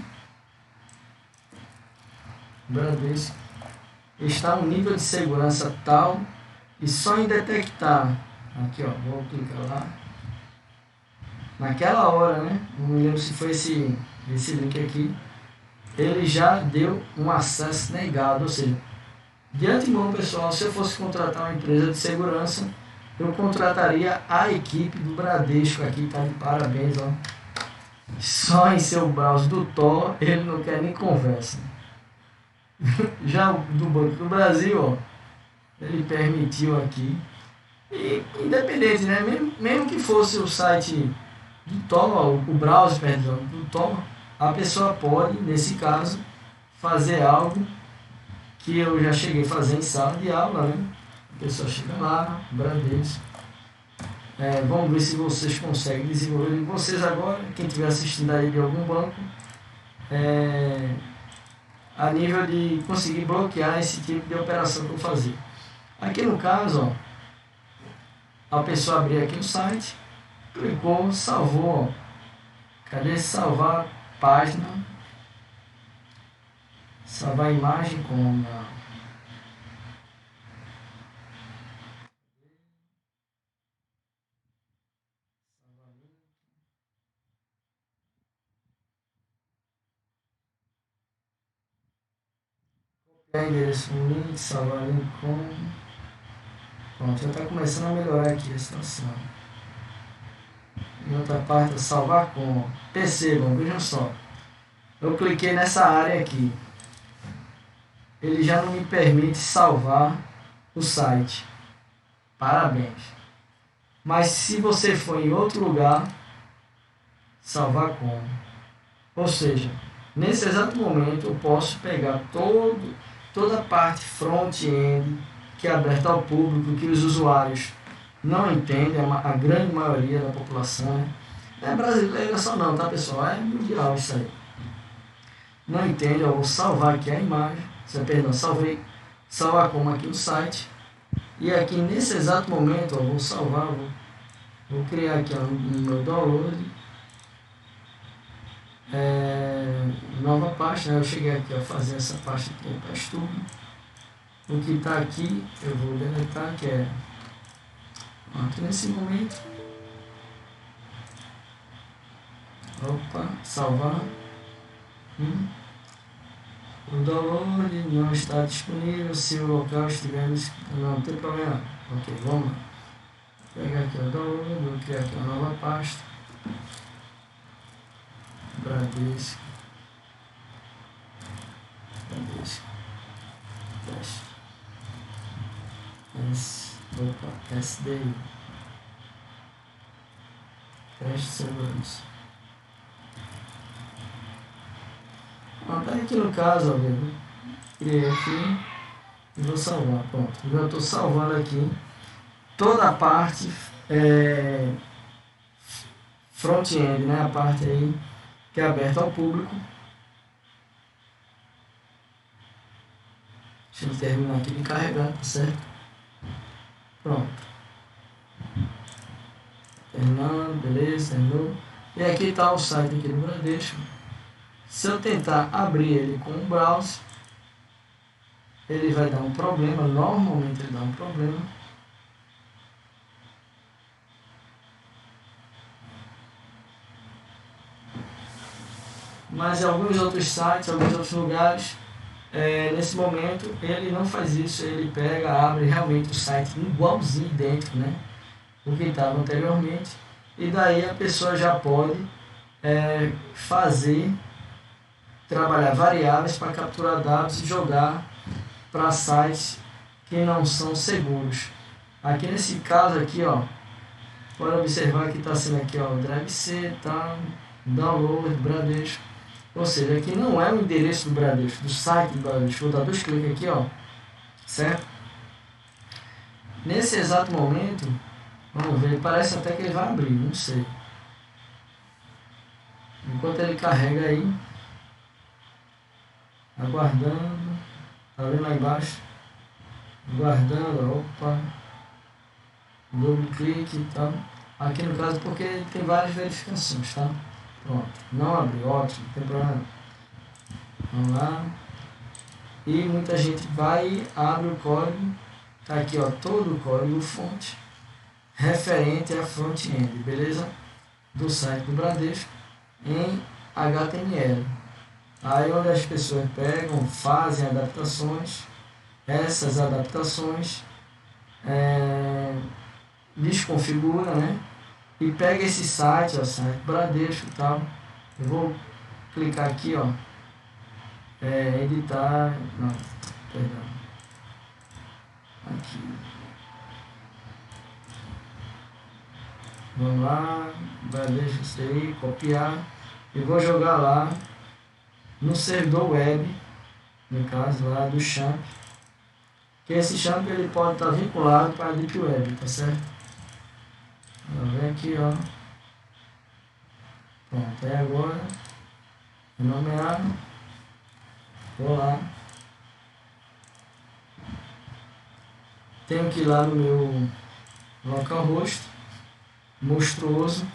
está um nível de segurança tal e só em detectar, aqui ó, vou clicar lá, naquela hora, né, não me lembro se foi esse link aqui, ele já deu um acesso negado, ou seja, de antemão, pessoal, se eu fosse contratar uma empresa de segurança, eu contrataria a equipe do Bradesco aqui, tá de parabéns, ó. Só em seu browser do Tor, ele não quer nem conversa. Já do Banco do Brasil, ó, ele permitiu aqui, e independente, né, mesmo que fosse o site do Tor, o browser, perdão, do Tor, a pessoa pode, nesse caso, fazer algo que eu já cheguei a fazer em sala de aula, né? A pessoa chega lá, Bradesco. Vamos ver se vocês conseguem desenvolver. Vocês agora, quem estiver assistindo aí de algum banco, a nível de conseguir bloquear esse tipo de operação que eu fazia. Aqui no caso, ó, a pessoa abrir aqui o site, clicou, salvou, ó. Cadê salvar página? Salvar imagem como? Copiar endereço no link, salvar link como. Pronto, já está começando a melhorar aqui a situação. Em outra parte, salvar como. Percebam, vejam só. Eu cliquei nessa área aqui. Ele já não me permite salvar o site. Parabéns. Mas se você for em outro lugar, salvar como. Ou seja, nesse exato momento eu posso pegar toda a parte front-end que é aberta ao público, que os usuários não entendem, a grande maioria da população, né? Não é brasileira só não, tá pessoal? É mundial isso aí. Não entende, eu vou salvar aqui a imagem, perdão, salvar como aqui no site, e aqui nesse exato momento eu vou salvar, vou criar aqui no meu download, nova página, eu cheguei aqui a fazer essa página aqui para estudo. O que está aqui eu vou deletar, que é aqui nesse momento. Opa, salvar. O download não está disponível se o local estiver não tem problema. Ok, vamos lá. Vou pegar aqui o download, vou criar aqui uma nova pasta. Bradesco. Teste. SDI. Teste de segurança. Pronto, aqui no caso, ó, criei aqui e vou salvar. Pronto, já estou salvando aqui toda a parte front-end, né? A parte aí que é aberta ao público. Deixa eu terminar aqui de carregar, tá certo? Pronto. Terminando, beleza, terminou. E aqui está o site aqui do Bradesco. Se eu tentar abrir ele com o browser, ele vai dar um problema, normalmente ele dá um problema. Mas em alguns outros sites, alguns outros lugares, nesse momento ele não faz isso, ele pega, abre realmente o site igualzinho, idêntico, né? O que estava anteriormente, e daí a pessoa já pode trabalhar variáveis para capturar dados e jogar para sites que não são seguros. Aqui nesse caso aqui, ó, pode observar que está sendo aqui, ó, Drive C, tá, download, Bradesco. Ou seja, aqui não é o endereço do Bradesco, do site do Bradesco. Vou dar 2 cliques aqui, ó, certo? Nesse exato momento, vamos ver, parece até que ele vai abrir, não sei. Enquanto ele carrega aí, aguardando, tá vendo lá embaixo? Aguardando, opa, double clique e tal. Aqui no caso porque tem várias verificações, tá? Pronto, não abriu, ótimo, não tem problema. Vamos lá. E muita gente vai, abre o código, tá aqui, ó, todo o código fonte referente à front-end, beleza? Do site do Bradesco em HTML. Aí onde as pessoas pegam, fazem adaptações, essas adaptações desconfigura, né? E pega esse site, ó, site Bradesco e tal. Eu vou clicar aqui, ó, editar, não, perdão, aqui. Vamos lá, Bradesco isso aí, copiar e vou jogar lá no servidor web, no caso lá do Champ, que esse Champ ele pode estar vinculado para a Deep Web, tá certo? Vem aqui, ó. Pronto, aí agora nomear Vou lá. Tenho que ir lá no meu localhost, monstruoso.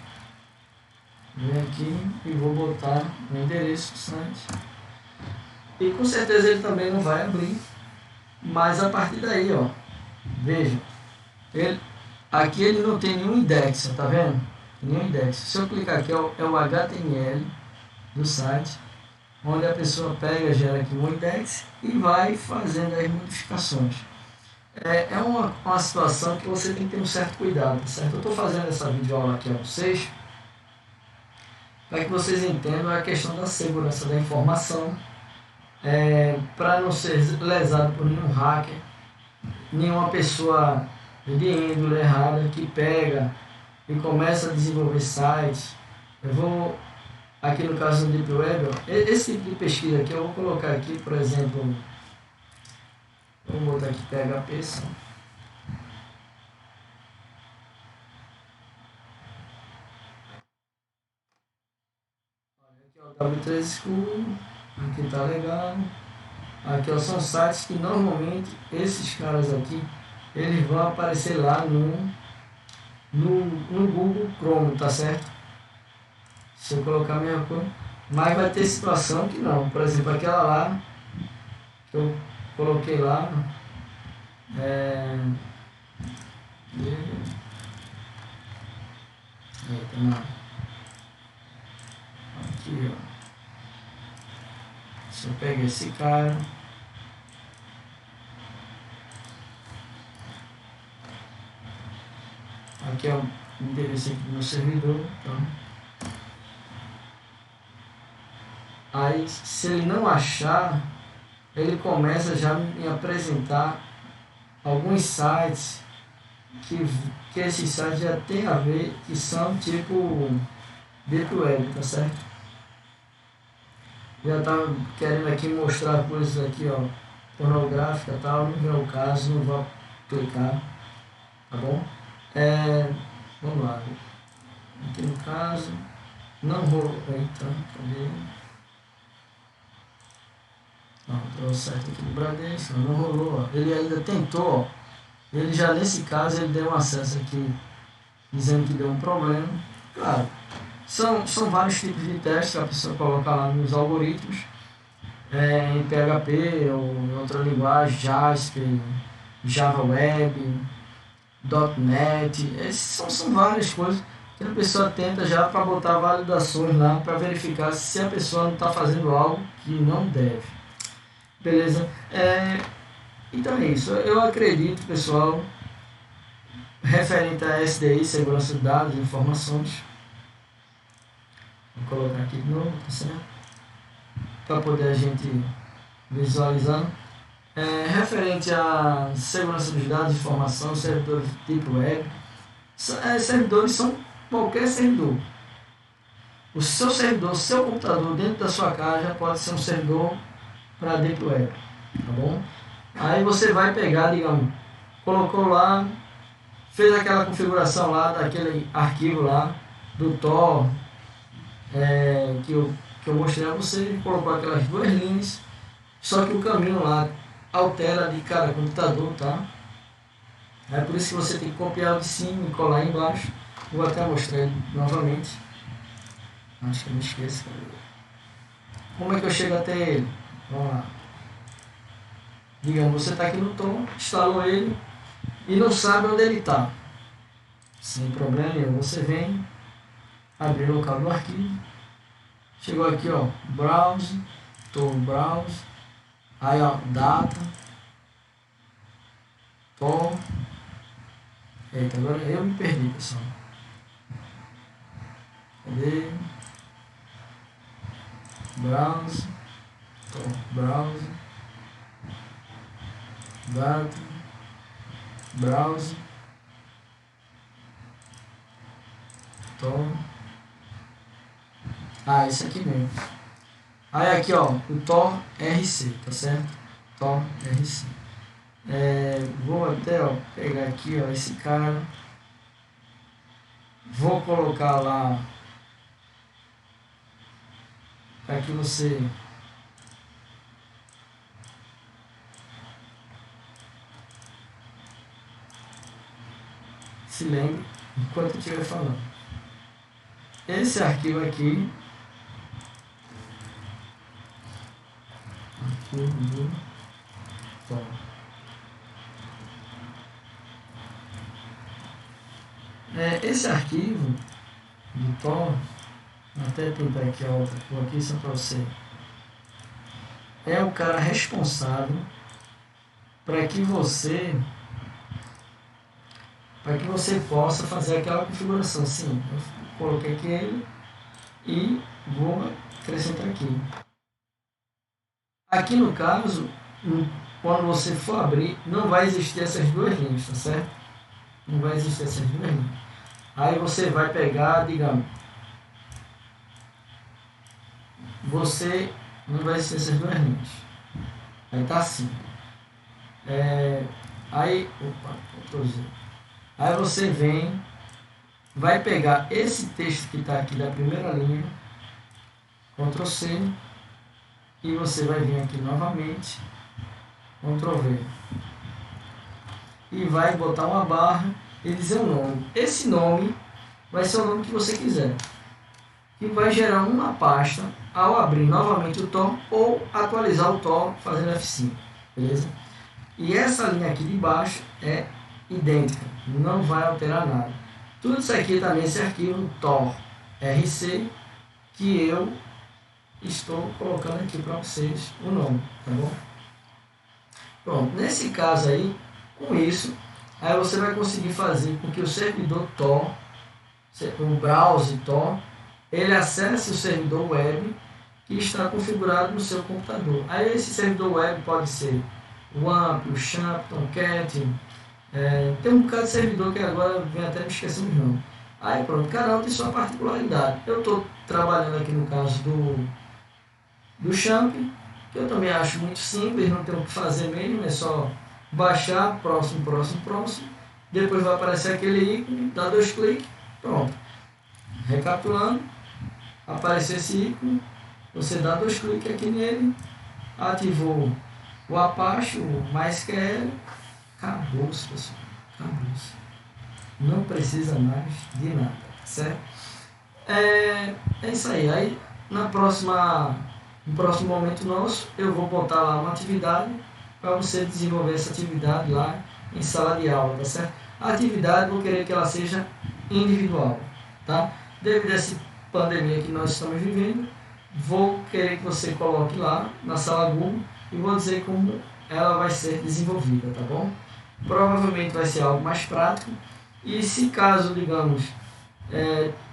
Vem aqui e vou botar o endereço do site. E com certeza ele também não vai abrir. Mas a partir daí, ó, veja, aqui ele não tem nenhum index, tá vendo? Nenhum index. Se eu clicar aqui, é o HTML do site, onde a pessoa pega, gera aqui um index e vai fazendo as modificações. É uma situação que você tem que ter um certo cuidado, certo? Eu estou fazendo essa videoaula aqui a vocês, para que vocês entendam a questão da segurança da informação, para não ser lesado por nenhum hacker, nenhuma pessoa de índole errada que pega e começa a desenvolver sites. Eu vou, aqui no caso do Deep Web, ó, esse tipo de pesquisa aqui, eu vou colocar aqui, por exemplo, vou botar aqui PHP, só. Aqui, ó, W3 School, aqui tá legal. Aqui, ó, são sites que normalmente esses caras aqui, eles vão aparecer lá no Google Chrome, tá certo? Se eu colocar a mesma coisa, mas vai ter situação que não. Por exemplo, aquela lá que eu coloquei lá, aqui, ó. Se eu pegar esse cara, aqui é o endereço aqui do meu servidor, então. Aí, se ele não achar, ele começa já a me apresentar alguns sites que esses sites já tem a ver, que são tipo Deep Web, tá certo? Já tá querendo aqui mostrar coisas aqui, ó, pornográfica e tal, não vem o caso, não vou clicar, tá bom? Vamos lá, aqui no caso, não rolou, então, cadê? Não, tô certo aqui do Bradesco, não rolou, ó. Ele ainda tentou, ó. Ele já nesse caso, ele deu um acesso aqui, dizendo que deu um problema, claro. São vários tipos de testes que a pessoa coloca lá nos algoritmos, em PHP ou em outra linguagem, Jasper, Java Web, .NET, são várias coisas que a pessoa tenta já para botar validações lá para verificar se a pessoa não está fazendo algo que não deve. Beleza? Então é isso. Eu acredito, pessoal, referente a SDI, segurança de dados e informações. Vou colocar aqui de novo, tá certo? Para poder a gente visualizar. Referente a segurança dos dados, informação, servidores tipo web. Servidores são qualquer servidor. O seu servidor, seu computador dentro da sua casa pode ser um servidor para Deep Web, tá bom? Aí você vai pegar, digamos, colocou lá, fez aquela configuração lá daquele arquivo lá do Tor, que eu mostrei a você, colocou aquelas duas linhas, só que o caminho lá altera de cada computador, tá? É por isso que você tem que copiar o de cima e colar embaixo. Vou até mostrar ele novamente. Acho que eu me esqueço. Como é que eu chego até ele? Vamos lá. Digamos, você está aqui no Tom, instalou ele e não sabe onde ele está. Sem problema nenhum. Você vem, abrir o local do arquivo. Chegou aqui, ó, browse, browse. Aí, ó, data, Tom. Eita, agora eu me perdi, pessoal. Cadê? Browse, browse, data, browse, esse aqui mesmo. Aí aqui, ó, o Tor RC, tá certo? Tor RC. Vou até, ó, pegar aqui, ó, esse cara. Vou colocar lá para que você se lembre enquanto eu estiver falando. Esse arquivo aqui, arquivo do Tor. Esse arquivo do Tor, até pintar aqui a outra cor aqui só para você, é o cara responsável para que você possa fazer aquela configuração. Sim, eu coloquei aqui ele e vou acrescentar aqui. Aqui no caso, quando você for abrir, não vai existir essas duas linhas, tá certo? Não vai existir essas duas linhas. Aí você vai pegar, digamos, você não vai existir essas duas linhas. Aí tá assim. Aí você vem, vai pegar esse texto que está aqui da primeira linha, Ctrl C, e você vai vir aqui novamente, Ctrl V, e vai botar uma barra e dizer um nome. Esse nome vai ser o nome que você quiser, que vai gerar uma pasta ao abrir novamente o Tor ou atualizar o Tor fazendo F5, beleza? E essa linha aqui de baixo é idêntica, não vai alterar nada. Tudo isso aqui está nesse arquivo Tor RC, que eu estou colocando aqui para vocês o nome, tá bom? Pronto, nesse caso aí, com isso, aí você vai conseguir fazer com que o servidor Tor, o browser Tor, ele acesse o servidor web que está configurado no seu computador. Aí esse servidor web pode ser o AMP, o Champ, Tomcat, tem um bocado de servidor que agora vem até me esquecendo o nome. Aí pronto, cada um tem sua particularidade. Eu estou trabalhando aqui no caso do Champ, que eu também acho muito simples, não tem o que fazer mesmo, é só baixar, próximo, depois vai aparecer aquele ícone, dá 2 cliques, pronto. Recapitulando, apareceu esse ícone, você dá 2 cliques aqui nele, ativou o Apache, o MySQL, acabou-se, pessoal, acabou-se. Não precisa mais de nada, certo? É isso aí. Aí no próximo momento nosso, eu vou botar lá uma atividade para você desenvolver essa atividade lá em sala de aula, tá certo? A atividade, vou querer que ela seja individual, tá? Devido a essa pandemia que nós estamos vivendo, vou querer que você coloque lá na sala Google e vou dizer como ela vai ser desenvolvida, tá bom? Provavelmente vai ser algo mais prático, e se caso, digamos,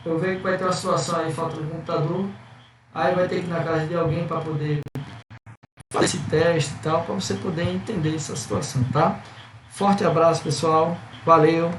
eu vejo que vai ter uma situação aí, falta no computador, aí vai ter que ir na casa de alguém para poder fazer esse teste e tal, para você poder entender essa situação, tá? Forte abraço, pessoal, valeu!